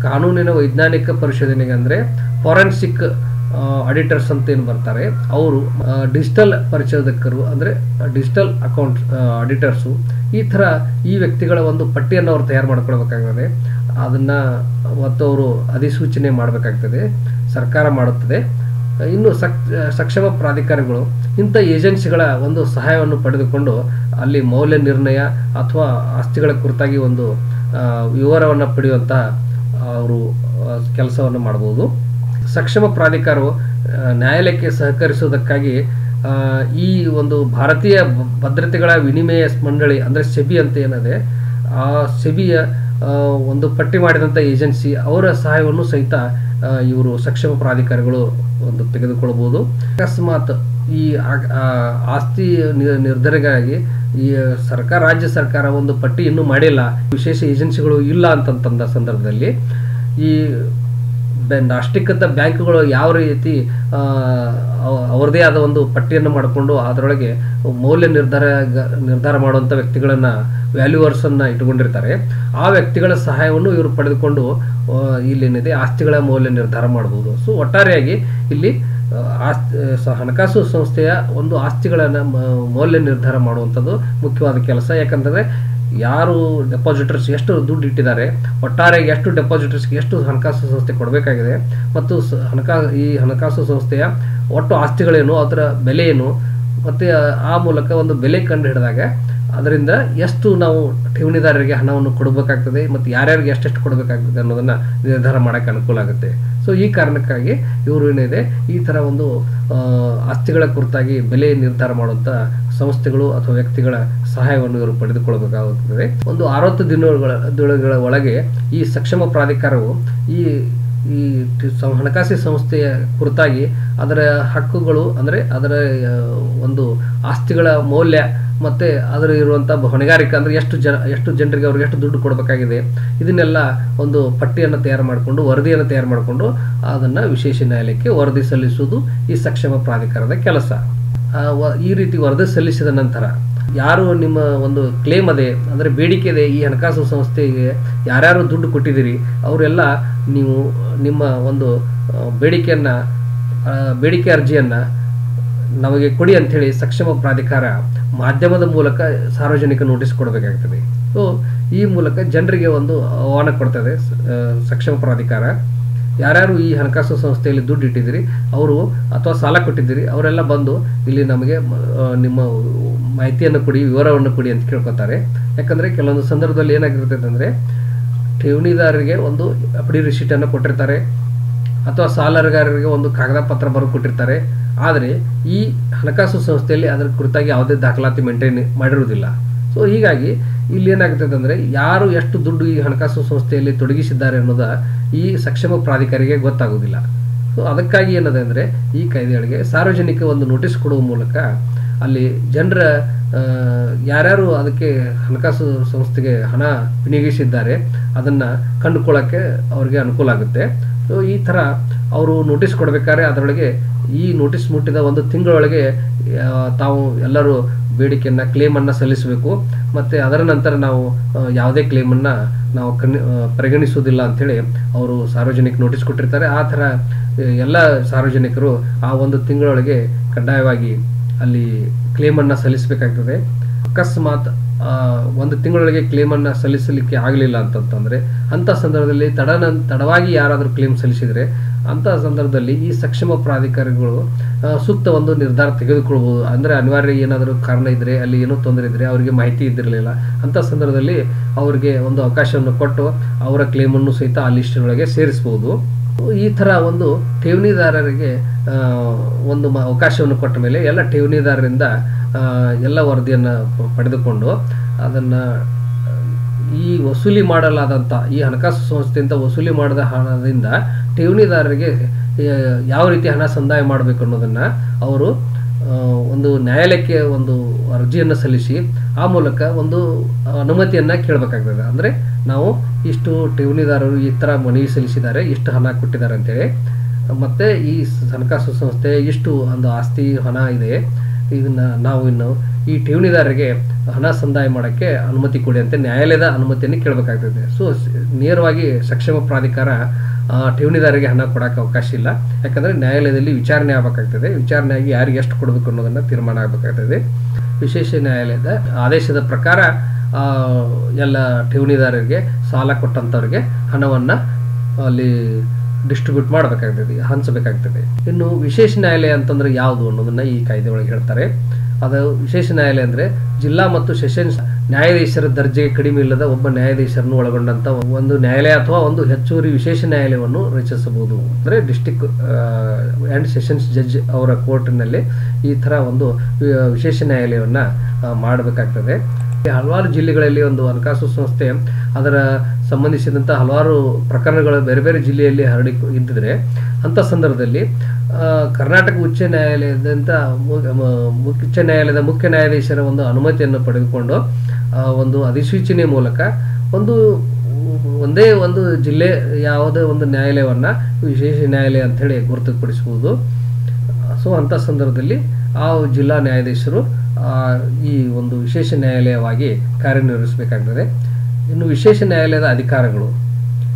ಕಾನೂನಿನ ವೈಜ್ಞಾನಿಕ ಪರಿಶೋಧನೆಗೆ ಅಂದರೆ ಫಾರೆನ್ಸಿಕ್ ಆಡಿಟರ್ಸ್ ಅಂತ ಏನು ಬರ್ತಾರೆ ಅವರು, ಡಿಜಿಟಲ್ ಪರಿಶೋಧಕರು ಅಂದರೆ ಡಿಜಿಟಲ್ ಅಕೌಂಟ್ ಆಡಿಟರ್ಸು, ಈ ಥರ ಈ ವ್ಯಕ್ತಿಗಳ ಒಂದು ಪಟ್ಟಿಯನ್ನು ಅವರು ತಯಾರು ಮಾಡ್ಕೊಳ್ಬೇಕಾಗ್ತದೆ. ಅದನ್ನು ಮತ್ತು ಅವರು ಅಧಿಸೂಚನೆ ಮಾಡಬೇಕಾಗ್ತದೆ, ಸರ್ಕಾರ ಮಾಡುತ್ತದೆ. ಇನ್ನು ಸಕ್ಷಮ ಪ್ರಾಧಿಕಾರಿಗಳು ಇಂಥ ಏಜೆನ್ಸಿಗಳ ಒಂದು ಸಹಾಯವನ್ನು ಪಡೆದುಕೊಂಡು ಅಲ್ಲಿ ಮೌಲ್ಯ ನಿರ್ಣಯ ಅಥವಾ ಆಸ್ತಿಗಳ ಕುರಿತಾಗಿ ಒಂದು ವಿವರವನ್ನು ಪಡೆಯುವಂಥ ಅವರು ಕೆಲಸವನ್ನು ಮಾಡ್ಬೋದು. ಸಕ್ಷಮ ಪ್ರಾಧಿಕಾರವು ನ್ಯಾಯಾಲಯಕ್ಕೆ ಸಹಕರಿಸುವುದಕ್ಕಾಗಿ ಈ ಒಂದು ಭಾರತೀಯ ಭದ್ರತೆಗಳ ವಿನಿಮಯ ಮಂಡಳಿ ಅಂದರೆ ಸೆಬಿ ಅಂತ ಏನಿದೆ, ಆ ಸೆಬಿಯ ಒಂದು ಪಟ್ಟಿ ಮಾಡಿದಂಥ ಏಜೆನ್ಸಿ ಅವರ ಸಹಾಯವನ್ನು ಸಹಿತ ಇವರು ಸಕ್ಷಮ ಪ್ರಾಧಿಕಾರಿಗಳು ಒಂದು ತೆಗೆದುಕೊಳ್ಬೋದು. ಅಕಸ್ಮಾತ್ ಈ ಆಸ್ತಿ ನಿರ್ಧಾರಗಾಗಿ ಈ ರಾಜ್ಯ ಸರ್ಕಾರ ಒಂದು ಪಟ್ಟಿ ಇನ್ನೂ ಮಾಡಿಲ್ಲ, ವಿಶೇಷ ಏಜೆನ್ಸಿಗಳು ಇಲ್ಲ ಅಂತಂದ ಸಂದರ್ಭದಲ್ಲಿ ಈ ರಾಷ್ಟ್ರೀಕೃತ ಬ್ಯಾಂಕ್ಗಳು ಯಾವ ರೀತಿ ಅವರದೇ ಆದ ಒಂದು ಪಟ್ಟಿಯನ್ನು ಮಾಡಿಕೊಂಡು ಅದರೊಳಗೆ ಮೌಲ್ಯ ನಿರ್ಧಾರ ಮಾಡುವಂಥ ವ್ಯಕ್ತಿಗಳನ್ನು ವ್ಯಾಲ್ಯೂವರ್ಸನ್ನು ಇಟ್ಟುಕೊಂಡಿರ್ತಾರೆ, ಆ ವ್ಯಕ್ತಿಗಳ ಸಹಾಯವನ್ನು ಇವರು ಪಡೆದುಕೊಂಡು ಇಲ್ಲೇನಿದೆ ಆಸ್ತಿಗಳ ಮೌಲ್ಯ ನಿರ್ಧಾರ ಮಾಡ್ಬೋದು. ಸೊ ಒಟ್ಟಾರೆಯಾಗಿ ಇಲ್ಲಿ ಹಣಕಾಸು ಸಂಸ್ಥೆಯ ಒಂದು ಆಸ್ತಿಗಳನ್ನು ಮೌಲ್ಯ ನಿರ್ಧಾರ ಮಾಡುವಂಥದ್ದು ಮುಖ್ಯವಾದ ಕೆಲಸ. ಯಾಕಂತಂದರೆ ಯಾರು ಡೆಪಾಸಿಟರ್ಸ್ ಎಷ್ಟು ದುಡ್ಡು ಇಟ್ಟಿದ್ದಾರೆ, ಒಟ್ಟಾರೆಯಾಗಿ ಎಷ್ಟು ಡೆಪಾಸಿಟರ್ಸ್ಗೆ ಎಷ್ಟು ಹಣಕಾಸು ಸಂಸ್ಥೆ ಕೊಡಬೇಕಾಗಿದೆ ಮತ್ತು ಈ ಹಣಕಾಸು ಸಂಸ್ಥೆಯ ಒಟ್ಟು ಆಸ್ತಿಗಳೇನು, ಅದರ ಬೆಲೆ ಏನು, ಮತ್ತು ಆ ಮೂಲಕ ಒಂದು ಬೆಲೆ ಕಂಡು ಹಿಡಿದಾಗ ಅದರಿಂದ ಎಷ್ಟು ನಾವು ಠೇವಣಿದಾರರಿಗೆ ಹಣವನ್ನು ಕೊಡಬೇಕಾಗ್ತದೆ ಮತ್ತು ಯಾರ್ಯಾರಿಗೆ ಎಷ್ಟೆಷ್ಟು ಕೊಡಬೇಕಾಗ್ತದೆ ಅನ್ನೋದನ್ನು ನಿರ್ಧಾರ ಮಾಡೋಕ್ಕೆ ಅನುಕೂಲ ಆಗುತ್ತೆ. ಸೊ ಈ ಕಾರಣಕ್ಕಾಗಿ ಇವರು ಏನಿದೆ ಈ ಥರ ಒಂದು ಆಸ್ತಿಗಳ ಕುರಿತಾಗಿ ಬೆಲೆ ನಿರ್ಧಾರ ಮಾಡುವಂಥ ಸಂಸ್ಥೆಗಳು ಅಥವಾ ವ್ಯಕ್ತಿಗಳ ಸಹಾಯವನ್ನು ಇವರು ಪಡೆದುಕೊಳ್ಳಬೇಕಾಗುತ್ತದೆ. ಒಂದು 60 ದಿನಗಳ ಒಳಗೆ ಈ ಸಕ್ಷಮ ಪ್ರಾಧಿಕಾರವು ಈ ಹಣಕಾಸು ಸಂಸ್ಥೆಯ ಕುರಿತಾಗಿ ಅದರ ಹಕ್ಕುಗಳು ಅಂದರೆ ಅದರ ಒಂದು ಆಸ್ತಿಗಳ ಮೌಲ್ಯ ಮತ್ತು ಅದರ ಇರುವಂಥ ಹೊಣೆಗಾರಿಕೆ ಅಂದರೆ ಎಷ್ಟು ಜನರಿಗೆ ಅವ್ರಿಗೆ ಎಷ್ಟು ದುಡ್ಡು ಕೊಡಬೇಕಾಗಿದೆ, ಇದನ್ನೆಲ್ಲ ಒಂದು ಪಟ್ಟಿಯನ್ನು ತಯಾರು ಮಾಡಿಕೊಂಡು ವರದಿಯನ್ನು ತಯಾರು ಮಾಡಿಕೊಂಡು ಅದನ್ನು ವಿಶೇಷ ನ್ಯಾಯಾಲಯಕ್ಕೆ ವರದಿ ಸಲ್ಲಿಸುವುದು ಈ ಸಕ್ಷಮ ಪ್ರಾಧಿಕಾರದ ಕೆಲಸ. ಈ ರೀತಿ ವರದಿ ಸಲ್ಲಿಸಿದ ನಂತರ ಯಾರು ನಿಮ್ಮ ಒಂದು ಕ್ಲೇಮ್ ಅದೇ ಅಂದರೆ ಬೇಡಿಕೆ ಇದೆ, ಈ ಹಣಕಾಸು ಸಂಸ್ಥೆಗೆ ಯಾರ್ಯಾರು ದುಡ್ಡು ಕೊಟ್ಟಿದ್ದೀರಿ ಅವರೆಲ್ಲ ನೀವು ನಿಮ್ಮ ಒಂದು ಬೇಡಿಕೆ ಅರ್ಜಿಯನ್ನು ನಮಗೆ ಕೊಡಿ ಅಂಥೇಳಿ ಸಕ್ಷಮ ಪ್ರಾಧಿಕಾರ ಮಾಧ್ಯಮದ ಮೂಲಕ ಸಾರ್ವಜನಿಕ ನೋಟಿಸ್ ಕೊಡಬೇಕಾಗ್ತದೆ. ಸೊ ಈ ಮೂಲಕ ಜನರಿಗೆ ಒಂದು ಆಹ್ವಾನ ಕೊಡ್ತದೆ ಸಕ್ಷಮ ಪ್ರಾಧಿಕಾರ. ಯಾರ್ಯಾರು ಈ ಹಣಕಾಸು ಸಂಸ್ಥೆಯಲ್ಲಿ ದುಡ್ಡು ಇಟ್ಟಿದ್ದೀರಿ ಅವರು ಅಥವಾ ಸಾಲ ಕೊಟ್ಟಿದ್ದೀರಿ ಅವರೆಲ್ಲ ಬಂದು ಇಲ್ಲಿ ನಮಗೆ ನಿಮ್ಮ ಮಾಹಿತಿಯನ್ನು ಕೊಡಿ, ವಿವರವನ್ನು ಕೊಡಿ ಅಂತ ಕೇಳ್ಕೊತಾರೆ. ಯಾಕಂದರೆ ಕೆಲವೊಂದು ಸಂದರ್ಭದಲ್ಲಿ ಏನಾಗಿರ್ತೈತೆ ಅಂದರೆ ಠೇವಣಿದಾರರಿಗೆ ಒಂದು ಅಪಡಿ ರಿಸಿಟನ್ನು ಕೊಟ್ಟಿರ್ತಾರೆ ಅಥವಾ ಸಾಲಗಾರರಿಗೆ ಒಂದು ಕಾಗದ ಪತ್ರ ಬರೆದು ಕೊಟ್ಟಿರ್ತಾರೆ. ಆದರೆ ಈ ಹಣಕಾಸು ಸಂಸ್ಥೆಯಲ್ಲಿ ಅದರ ಕುರಿತಾಗಿ ಯಾವುದೇ ದಾಖಲಾತಿ ಮೇಂಟೈನ್ ಮಾಡಿರುವುದಿಲ್ಲ. ಸೊ ಹೀಗಾಗಿ ಇಲ್ಲಿ ಏನಾಗ್ತದೆ ಅಂದರೆ ಯಾರು ಎಷ್ಟು ದುಡ್ಡು ಈ ಹಣಕಾಸು ಸಂಸ್ಥೆಯಲ್ಲಿ ತೊಡಗಿಸಿದ್ದಾರೆ ಅನ್ನೋದು ಈ ಸಕ್ಷಮ ಪ್ರಾಧಿಕಾರಿಗೆ ಗೊತ್ತಾಗೋದಿಲ್ಲ. ಸೊ ಅದಕ್ಕಾಗಿ ಏನದೆ ಅಂದರೆ ಈ ಕಾಯ್ದೆಗಳಿಗೆ ಸಾರ್ವಜನಿಕ ಒಂದು ನೋಟಿಸ್ ಕೊಡುವ ಮೂಲಕ ಅಲ್ಲಿ ಜನರ ಯಾರ್ಯಾರು ಅದಕ್ಕೆ ಹಣಕಾಸು ಸಂಸ್ಥೆಗೆ ಹಣ ವಿನಿಯೋಗಿಸಿದ್ದಾರೆ ಅದನ್ನು ಕಂಡುಕೊಳ್ಳೋಕ್ಕೆ ಅವ್ರಿಗೆ ಅನುಕೂಲ ಆಗುತ್ತೆ. ಸೊ ಈ ಥರ ಅವರು ನೋಟಿಸ್ ಕೊಡಬೇಕಾದ್ರೆ ಅದರೊಳಗೆ ಈ ನೋಟಿಸ್ ಮುಟ್ಟಿದ ಒಂದು ತಿಂಗಳೊಳಗೆ ತಾವು ಎಲ್ಲರೂ ಬೇಡಿಕೆಯನ್ನು ಕ್ಲೇಮನ್ನು ಸಲ್ಲಿಸಬೇಕು. ಮತ್ತು ಅದರ ನಂತರ ನಾವು ಯಾವುದೇ ಕ್ಲೇಮನ್ನು ನಾವು ಪರಿಗಣಿಸುವುದಿಲ್ಲ ಅಂಥೇಳಿ ಅವರು ಸಾರ್ವಜನಿಕ ನೋಟಿಸ್ ಕೊಟ್ಟಿರ್ತಾರೆ. ಆ ಥರ ಎಲ್ಲ ಸಾರ್ವಜನಿಕರು ಆ ಒಂದು ತಿಂಗಳೊಳಗೆ ಕಡ್ಡಾಯವಾಗಿ ಅಲ್ಲಿ ಕ್ಲೇಮನ್ನು ಸಲ್ಲಿಸಬೇಕಾಗ್ತದೆ. ಅಕಸ್ಮಾತ್ ಒಂದು ತಿಂಗಳೊಳಗೆ ಕ್ಲೇಮನ್ನು ಸಲ್ಲಿಸಲಿಕ್ಕೆ ಆಗಲಿಲ್ಲ ಅಂತಂತಂದರೆ ಅಂಥ ಸಂದರ್ಭದಲ್ಲಿ ತಡವಾಗಿ ಯಾರಾದರೂ ಕ್ಲೇಮ್ ಸಲ್ಲಿಸಿದರೆ ಅಂಥ ಸಂದರ್ಭದಲ್ಲಿ ಈ ಸಕ್ಷಮ ಪ್ರಾಧಿಕಾರಿಗಳು ಸೂಕ್ತ ಒಂದು ನಿರ್ಧಾರ ತೆಗೆದುಕೊಳ್ಬೋದು. ಅಂದರೆ ಅನಿವಾರ್ಯ ಏನಾದರೂ ಕಾರಣ ಇದ್ದರೆ, ಅಲ್ಲಿ ಏನೋ ತೊಂದರೆ ಇದ್ದರೆ, ಅವರಿಗೆ ಮಾಹಿತಿ ಇದ್ದಿರಲಿಲ್ಲ, ಅಂಥ ಸಂದರ್ಭದಲ್ಲಿ ಅವರಿಗೆ ಒಂದು ಅವಕಾಶವನ್ನು ಕೊಟ್ಟು ಅವರ ಕ್ಲೇಮನ್ನು ಸಹಿತ ಆ ಲಿಸ್ಟಿನೊಳಗೆ ಸೇರಿಸ್ಬೋದು. ಈ ಥರ ಒಂದು ಠೇವಣಿದಾರರಿಗೆ ಒಂದು ಅವಕಾಶವನ್ನು ಕೊಟ್ಟ ಮೇಲೆ ಎಲ್ಲ ಠೇವಣಿದಾರರಿಂದ ಎಲ್ಲ ವರದಿಯನ್ನು ಪಡೆದುಕೊಂಡು ಅದನ್ನು ಈ ವಸೂಲಿ ಮಾಡಲಾದಂಥ ಈ ಹಣಕಾಸು ಸಂಸ್ಥೆಯಿಂದ ವಸೂಲಿ ಮಾಡಿದ ಹಣದಿಂದ ಠೇವಣಿದಾರರಿಗೆ ಯಾವ ರೀತಿ ಹಣ ಸಂದಾಯ ಮಾಡಬೇಕು ಅನ್ನೋದನ್ನು ಅವರು ಒಂದು ನ್ಯಾಯಾಲಯಕ್ಕೆ ಒಂದು ಅರ್ಜಿಯನ್ನು ಸಲ್ಲಿಸಿ ಆ ಮೂಲಕ ಒಂದು ಅನುಮತಿಯನ್ನು ಕೇಳಬೇಕಾಗ್ತದೆ. ಅಂದರೆ ನಾವು ಇಷ್ಟು ಠೇವಣಿದಾರರು ಈ ಥರ ಮನವಿ ಸಲ್ಲಿಸಿದ್ದಾರೆ, ಇಷ್ಟು ಹಣ ಕೊಟ್ಟಿದ್ದಾರೆ ಅಂತೇಳಿ, ಮತ್ತು ಈ ಹಣಕಾಸು ಸಂಸ್ಥೆ ಇಷ್ಟು ಒಂದು ಆಸ್ತಿ ಹಣ ಇದೆ, ಇದನ್ನು ನಾವು ಇನ್ನು ಈ ಠೇವಣಿದಾರರಿಗೆ ಹಣ ಸಂದಾಯ ಮಾಡೋಕ್ಕೆ ಅನುಮತಿ ಕೊಡಿ ಅಂತ ನ್ಯಾಯಾಲಯದ ಅನುಮತಿಯನ್ನು ಕೇಳಬೇಕಾಗ್ತದೆ. ಸೊ ನೇರವಾಗಿ ಸಕ್ಷಮ ಪ್ರಾಧಿಕಾರ ಠೇವಣಿದಾರರಿಗೆ ಹಣ ಕೊಡೋಕ್ಕೆ ಅವಕಾಶ ಇಲ್ಲ. ಯಾಕಂದರೆ ನ್ಯಾಯಾಲಯದಲ್ಲಿ ವಿಚಾರಣೆ ಆಗಬೇಕಾಗ್ತದೆ. ವಿಚಾರಣೆಯಾಗಿ ಯಾರಿಗೆ ಎಷ್ಟು ಕೊಡಬೇಕು ಅನ್ನೋದನ್ನು ತೀರ್ಮಾನ ಆಗಬೇಕಾಗ್ತದೆ. ವಿಶೇಷ ನ್ಯಾಯಾಲಯದ ಆದೇಶದ ಪ್ರಕಾರ ಎಲ್ಲ ಠೇವಣಿದಾರರಿಗೆ ಸಾಲ ಕೊಟ್ಟಂಥವ್ರಿಗೆ ಹಣವನ್ನು ಅಲ್ಲಿ ಡಿಸ್ಟ್ರಿಬ್ಯೂಟ್ ಮಾಡಬೇಕಾಗ್ತದೆ, ಹಂಚಬೇಕಾಗ್ತದೆ. ಇನ್ನು ವಿಶೇಷ ನ್ಯಾಯಾಲಯ ಅಂತಂದರೆ ಯಾವುದು ಅನ್ನೋದನ್ನು ಈ ಕಾಯ್ದೆ ಒಳಗೆ ಹೇಳ್ತಾರೆ. ಅದು ವಿಶೇಷ ನ್ಯಾಯಾಲಯ ಅಂದರೆ ಜಿಲ್ಲಾ ಮತ್ತು ಸೆಷನ್ಸ್ ನ್ಯಾಯಾಧೀಶರ ದರ್ಜೆಗೆ ಕಡಿಮೆ ಇಲ್ಲದ ಒಬ್ಬ ನ್ಯಾಯಾಧೀಶರನ್ನು ಒಳಗೊಂಡಂಥ ಒಂದು ನ್ಯಾಯಾಲಯ ಅಥವಾ ಒಂದು ಹೆಚ್ಚುವರಿ ವಿಶೇಷ ನ್ಯಾಯಾಲಯವನ್ನು ರಚಿಸಬಹುದು. ಅಂದರೆ ಡಿಸ್ಟಿಕ್ ಆ್ಯಂಡ್ ಸೆಷನ್ಸ್ ಜಡ್ಜ್ ಅವರ ಕೋರ್ಟಿನಲ್ಲಿ ಈ ಥರ ಒಂದು ವಿಶೇಷ ನ್ಯಾಯಾಲಯವನ್ನು ಮಾಡಬೇಕಾಗ್ತದೆ. ಹಲವಾರು ಜಿಲ್ಲೆಗಳಲ್ಲಿ ಒಂದು ಹಣಕಾಸು ಸಂಸ್ಥೆ ಅದರ ಸಂಬಂಧಿಸಿದಂಥ ಹಲವಾರು ಪ್ರಕರಣಗಳು ಬೇರೆ ಬೇರೆ ಜಿಲ್ಲೆಯಲ್ಲಿ ಹರಡಿ ಇದ್ದಿದ್ರೆ ಅಂಥ ಸಂದರ್ಭದಲ್ಲಿ ಕರ್ನಾಟಕ ಉಚ್ಚ ನ್ಯಾಯಾಲಯದಂಥ ಉಚ್ಚ ನ್ಯಾಯಾಲಯದ ಮುಖ್ಯ ನ್ಯಾಯಾಧೀಶರ ಒಂದು ಅನುಮತಿಯನ್ನು ಪಡೆದುಕೊಂಡು ಒಂದು ಅಧಿಸೂಚನೆ ಮೂಲಕ ಒಂದೇ ಒಂದು ಜಿಲ್ಲೆ ಯಾವುದೇ ಒಂದು ನ್ಯಾಯಾಲಯವನ್ನು ವಿಶೇಷ ನ್ಯಾಯಾಲಯ ಅಂಥೇಳಿ ಗುರುತುಪಡಿಸಬಹುದು. ಸೊ ಅಂಥ ಸಂದರ್ಭದಲ್ಲಿ ಆ ಜಿಲ್ಲಾ ನ್ಯಾಯಾಧೀಶರು ಈ ಒಂದು ವಿಶೇಷ ನ್ಯಾಯಾಲಯವಾಗಿ ಕಾರ್ಯನಿರ್ವಹಿಸಬೇಕಾಗ್ತದೆ. ಇನ್ನು ವಿಶೇಷ ನ್ಯಾಯಾಲಯದ ಅಧಿಕಾರಗಳು,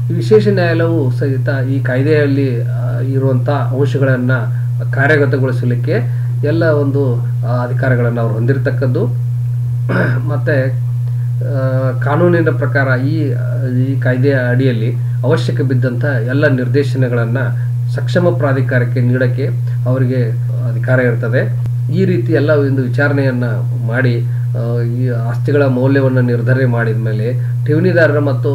ಈ ವಿಶೇಷ ನ್ಯಾಯಾಲಯವು ಸಹಿತ ಈ ಕಾಯ್ದೆಯಲ್ಲಿ ಇರುವಂಥ ಅಂಶಗಳನ್ನು ಕಾರ್ಯಗತಗೊಳಿಸಲಿಕ್ಕೆ ಎಲ್ಲ ಒಂದು ಅಧಿಕಾರಗಳನ್ನು ಅವರು ಹೊಂದಿರತಕ್ಕದ್ದು. ಮತ್ತು ಕಾನೂನಿನ ಪ್ರಕಾರ ಈ ಕಾಯ್ದೆಯ ಅಡಿಯಲ್ಲಿ ಅವಶ್ಯಕ ಬಿದ್ದಂಥ ಎಲ್ಲ ನಿರ್ದೇಶನಗಳನ್ನು ಸಕ್ಷಮ ಪ್ರಾಧಿಕಾರಕ್ಕೆ ನೀಡೋಕ್ಕೆ ಅವರಿಗೆ ಅಧಿಕಾರ ಇರ್ತದೆ. ಈ ರೀತಿ ಎಲ್ಲ ಒಂದು ವಿಚಾರಣೆಯನ್ನು ಮಾಡಿ ಈ ಆಸ್ತಿಗಳ ಮೌಲ್ಯವನ್ನು ನಿರ್ಧರಣೆ ಮಾಡಿದ ಮೇಲೆ ಠೇವಣಿದಾರರ ಮತ್ತು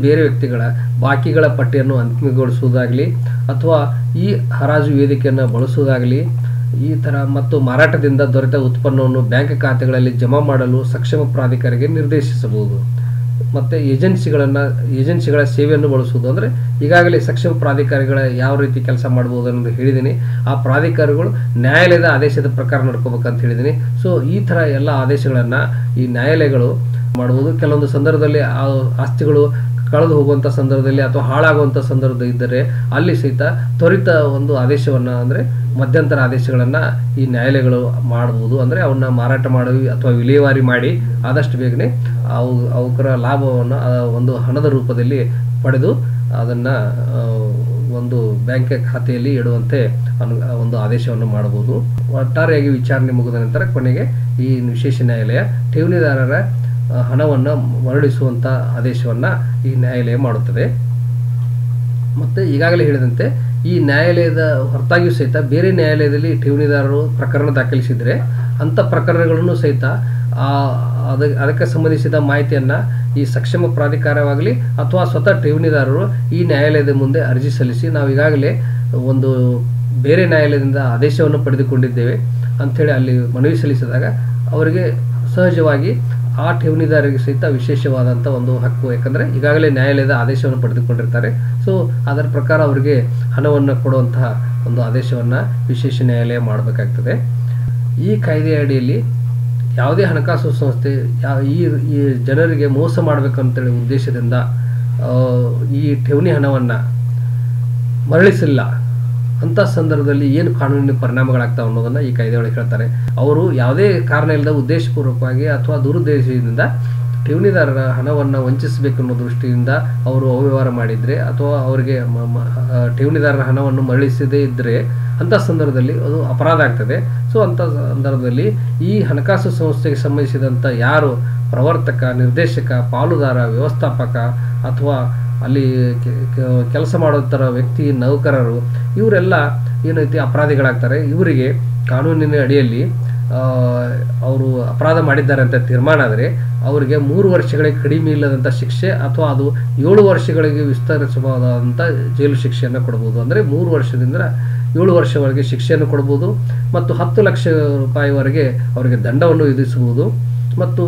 ಬೇರೆ ವ್ಯಕ್ತಿಗಳ ಬಾಕಿಗಳ ಪಟ್ಟಿಯನ್ನು ಅಂತಿಮಗೊಳಿಸುವುದಾಗಲಿ ಅಥವಾ ಈ ಹರಾಜು ವೇದಿಕೆಯನ್ನು ಬಳಸುವುದಾಗಲಿ ಈ ಥರ ಮತ್ತು ಮಾರಾಟದಿಂದ ದೊರೆತ ಉತ್ಪನ್ನವನ್ನು ಬ್ಯಾಂಕ್ ಖಾತೆಗಳಲ್ಲಿ ಜಮಾ ಮಾಡಲು ಸಕ್ಷಮ ಪ್ರಾಧಿಕಾರಿಗೆ ನಿರ್ದೇಶಿಸಬಹುದು. ಮತ್ತು ಏಜೆನ್ಸಿಗಳ ಸೇವೆಯನ್ನು ಬಳಸುವುದು ಅಂದರೆ ಈಗಾಗಲೇ ಸಕ್ಷಮ ಪ್ರಾಧಿಕಾರಿಗಳ ಯಾವ ರೀತಿ ಕೆಲಸ ಮಾಡ್ಬೋದು ಅನ್ನೋದು ಹೇಳಿದ್ದೀನಿ. ಆ ಪ್ರಾಧಿಕಾರಿಗಳು ನ್ಯಾಯಾಲಯದ ಆದೇಶದ ಪ್ರಕಾರ ನಡ್ಕೋಬೇಕಂತ ಹೇಳಿದ್ದೀನಿ. ಸೊ ಈ ಥರ ಎಲ್ಲ ಆದೇಶಗಳನ್ನು ಈ ನ್ಯಾಯಾಲಯಗಳು ಮಾಡುವುದು. ಕೆಲವೊಂದು ಸಂದರ್ಭದಲ್ಲಿ ಆ ಆಸ್ತಿಗಳು ಕಳೆದು ಹೋಗುವಂಥ ಸಂದರ್ಭದಲ್ಲಿ ಅಥವಾ ಹಾಳಾಗುವಂಥ ಸಂದರ್ಭ ಇದ್ದರೆ ಅಲ್ಲಿ ಸಹಿತ ತ್ವರಿತ ಒಂದು ಆದೇಶವನ್ನು ಅಂದರೆ ಮಧ್ಯಂತರ ಆದೇಶಗಳನ್ನು ಈ ನ್ಯಾಯಾಲಯಗಳು ಮಾಡ್ಬೋದು. ಅಂದರೆ ಅವನ್ನ ಮಾರಾಟ ಮಾಡಿ ಅಥವಾ ವಿಲೇವಾರಿ ಮಾಡಿ ಆದಷ್ಟು ಬೇಗನೆ ಅವರ ಲಾಭವನ್ನು ಒಂದು ಹಣದ ರೂಪದಲ್ಲಿ ಪಡೆದು ಅದನ್ನು ಒಂದು ಬ್ಯಾಂಕ್ ಖಾತೆಯಲ್ಲಿ ಇಡುವಂತೆ ಒಂದು ಆದೇಶವನ್ನು ಮಾಡಬಹುದು. ಒಟ್ಟಾರೆಯಾಗಿ ವಿಚಾರಣೆ ಮುಗಿದ ನಂತರ ಕೊನೆಗೆ ಈ ವಿಶೇಷ ನ್ಯಾಯಾಲಯ ಠೇವಣಿದಾರರ ಹಣವನ್ನು ಮರಳಿಸುವಂಥ ಆದೇಶವನ್ನು ಈ ನ್ಯಾಯಾಲಯ ಮಾಡುತ್ತದೆ. ಮತ್ತು ಈಗಾಗಲೇ ಹೇಳಿದಂತೆ ಈ ನ್ಯಾಯಾಲಯದ ಹೊರತಾಗಿಯೂ ಸಹಿತ ಬೇರೆ ನ್ಯಾಯಾಲಯದಲ್ಲಿ ಠೇವಣಿದಾರರು ಪ್ರಕರಣ ದಾಖಲಿಸಿದರೆ ಅಂಥ ಪ್ರಕರಣಗಳನ್ನು ಸಹಿತ ಅದಕ್ಕೆ ಸಂಬಂಧಿಸಿದ ಮಾಹಿತಿಯನ್ನು ಈ ಸಕ್ಷಮ ಪ್ರಾಧಿಕಾರವಾಗಲಿ ಅಥವಾ ಸ್ವತಃ ಠೇವಣಿದಾರರು ಈ ನ್ಯಾಯಾಲಯದ ಮುಂದೆ ಅರ್ಜಿ ಸಲ್ಲಿಸಿ ನಾವು ಈಗಾಗಲೇ ಒಂದು ಬೇರೆ ನ್ಯಾಯಾಲಯದಿಂದ ಆದೇಶವನ್ನು ಪಡೆದುಕೊಂಡಿದ್ದೇವೆ ಅಂಥೇಳಿ ಅಲ್ಲಿ ಮನವಿ ಸಲ್ಲಿಸಿದಾಗ ಅವರಿಗೆ ಸಹಜವಾಗಿ ಆ ಠೇವಣಿದಾರರಿಗೆ ಸಹಿತ ವಿಶೇಷವಾದಂಥ ಒಂದು ಹಕ್ಕು, ಯಾಕಂದರೆ ಈಗಾಗಲೇ ನ್ಯಾಯಾಲಯದ ಆದೇಶವನ್ನು ಪಡೆದುಕೊಂಡಿರ್ತಾರೆ. ಸೊ ಅದರ ಪ್ರಕಾರ ಅವರಿಗೆ ಹಣವನ್ನು ಕೊಡುವಂತಹ ಒಂದು ಆದೇಶವನ್ನು ವಿಶೇಷ ನ್ಯಾಯಾಲಯ ಮಾಡಬೇಕಾಗ್ತದೆ. ಈ ಕಾಯ್ದೆಯ ಅಡಿಯಲ್ಲಿ ಯಾವುದೇ ಹಣಕಾಸು ಸಂಸ್ಥೆ ಈ ಜನರಿಗೆ ಮೋಸ ಮಾಡಬೇಕಂತೇಳಿ ಉದ್ದೇಶದಿಂದ ಈ ಠೇವಣಿ ಹಣವನ್ನು ಮರಳಿಸಿಲ್ಲ ಅಂಥ ಸಂದರ್ಭದಲ್ಲಿ ಏನು ಕಾನೂನಿನ ಪರಿಣಾಮಗಳಾಗ್ತಾವೆ ಅನ್ನೋದನ್ನು ಈ ಕಾಯ್ದೆಯೊಳಗೆ ಹೇಳ್ತಾರೆ. ಅವರು ಯಾವುದೇ ಕಾರಣ ಇಲ್ಲದ ಉದ್ದೇಶಪೂರ್ವಕವಾಗಿ ಅಥವಾ ದುರುದ್ದೇಶದಿಂದ ಠೇವಣಿದಾರರ ಹಣವನ್ನು ವಂಚಿಸಬೇಕು ಅನ್ನೋ ದೃಷ್ಟಿಯಿಂದ ಅವರು ಅವ್ಯವಹಾರ ಮಾಡಿದರೆ ಅಥವಾ ಅವರಿಗೆ ಠೇವಣಿದಾರರ ಹಣವನ್ನು ಮರಳಿಸದೇ ಇದ್ದರೆ ಅಂಥ ಸಂದರ್ಭದಲ್ಲಿ ಅದು ಅಪರಾಧ ಆಗ್ತದೆ. ಸೊ ಅಂಥ ಸಂದರ್ಭದಲ್ಲಿ ಈ ಹಣಕಾಸು ಸಂಸ್ಥೆಗೆ ಸಂಬಂಧಿಸಿದಂಥ ಯಾರು ಪ್ರವರ್ತಕ, ನಿರ್ದೇಶಕ, ಪಾಲುದಾರ, ವ್ಯವಸ್ಥಾಪಕ ಅಥವಾ ಅಲ್ಲಿ ಕೆಲಸ ಮಾಡೋತರ ವ್ಯಕ್ತಿ, ನೌಕರರು ಇವರೆಲ್ಲ ಏನೈತಿ ಅಪರಾಧಿಗಳಾಗ್ತಾರೆ. ಇವರಿಗೆ ಕಾನೂನಿನ ಅಡಿಯಲ್ಲಿ ಅವರು ಅಪರಾಧ ಮಾಡಿದ್ದಾರೆ ಅಂತ ತೀರ್ಮಾನ ಆದರೆ ಅವರಿಗೆ 3 ವರ್ಷಗಳಿಗೆ ಕಡಿಮೆ ಇಲ್ಲದಂಥ ಶಿಕ್ಷೆ ಅಥವಾ ಅದು 7 ವರ್ಷಗಳಿಗೆ ವಿಸ್ತರಿಸಬಹುದಾದಂಥ ಜೈಲು ಶಿಕ್ಷೆಯನ್ನು ಕೊಡ್ಬೋದು. ಅಂದರೆ 3 ವರ್ಷದಿಂದ 7 ವರ್ಷವರೆಗೆ ಶಿಕ್ಷೆಯನ್ನು ಕೊಡ್ಬೋದು ಮತ್ತು 10 ಲಕ್ಷ ರೂಪಾಯಿವರೆಗೆ ಅವರಿಗೆ ದಂಡವನ್ನು ವಿಧಿಸಬಹುದು. ಮತ್ತು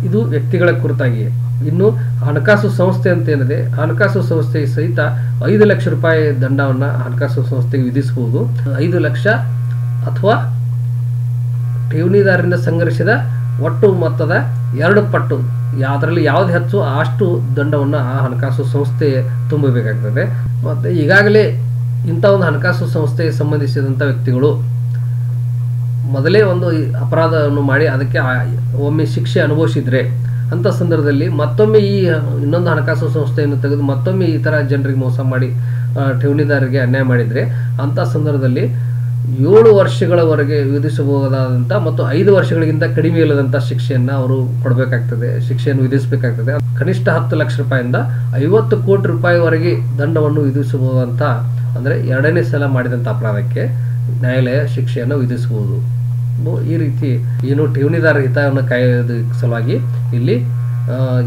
ಇದು ವ್ಯಕ್ತಿಗಳ ಕುರಿತಾಗಿ. ಇನ್ನು ಹಣಕಾಸು ಸಂಸ್ಥೆ ಅಂತ ಏನಿದೆ, ಹಣಕಾಸು ಸಂಸ್ಥೆಗೆ ಸಹಿತ 5 ಲಕ್ಷ ರೂಪಾಯಿ ದಂಡವನ್ನು ಹಣಕಾಸು ಸಂಸ್ಥೆಗೆ ವಿಧಿಸಬಹುದು. 5 ಲಕ್ಷ ಅಥವಾ ಠೇವಣಿದಾರರಿಂದ ಸಂಗ್ರಹಿಸಿದ ಒಟ್ಟು ಮೊತ್ತದ 2 ಪಟ್ಟು, ಅದರಲ್ಲಿ ಯಾವ್ದು ಹೆಚ್ಚು ಅಷ್ಟು ದಂಡವನ್ನು ಆ ಹಣಕಾಸು ಸಂಸ್ಥೆ ತುಂಬಬೇಕಾಗ್ತದೆ. ಮತ್ತು ಈಗಾಗಲೇ ಇಂಥ ಒಂದು ಹಣಕಾಸು ಸಂಸ್ಥೆಗೆ ಸಂಬಂಧಿಸಿದಂಥ ವ್ಯಕ್ತಿಗಳು ಮೊದಲೇ ಒಂದು ಅಪರಾಧವನ್ನು ಮಾಡಿ ಅದಕ್ಕೆ ಒಮ್ಮೆ ಶಿಕ್ಷೆ ಅನುಭವಿಸಿದರೆ ಅಂಥ ಸಂದರ್ಭದಲ್ಲಿ ಮತ್ತೊಮ್ಮೆ ಈ ಇನ್ನೊಂದು ಹಣಕಾಸು ಸಂಸ್ಥೆಯನ್ನು ತೆಗೆದು ಮತ್ತೊಮ್ಮೆ ಈ ಥರ ಜನರಿಗೆ ಮೋಸ ಮಾಡಿ ಠೇವಣಿದಾರರಿಗೆ ಅನ್ಯಾಯ ಮಾಡಿದರೆ ಅಂಥ ಸಂದರ್ಭದಲ್ಲಿ 7 ವರ್ಷಗಳವರೆಗೆ ವಿಧಿಸಬಹುದಾದಂಥ ಮತ್ತು 5 ವರ್ಷಗಳಿಗಿಂತ ಕಡಿಮೆ ಇಲ್ಲದಂಥ ಶಿಕ್ಷೆಯನ್ನು ಅವರು ಕೊಡಬೇಕಾಗ್ತದೆ, ಶಿಕ್ಷೆಯನ್ನು ವಿಧಿಸಬೇಕಾಗ್ತದೆ. ಕನಿಷ್ಠ 10 ಲಕ್ಷ ರೂಪಾಯಿಂದ 50 ಕೋಟಿ ರೂಪಾಯಿವರೆಗೆ ದಂಡವನ್ನು ವಿಧಿಸಬಹುದಂಥ, ಅಂದರೆ 2ನೇ ಸಲ ಮಾಡಿದಂಥ ಅಪರಾಧಕ್ಕೆ ನ್ಯಾಯಾಲಯ ಶಿಕ್ಷೆಯನ್ನು ವಿಧಿಸಬಹುದು. ಈ ರೀತಿ ಏನು ಠೇವಣಿದಾರ ಹಿತವನ್ನು ಕಾಯೋದ ಸಲುವಾಗಿ ಇಲ್ಲಿ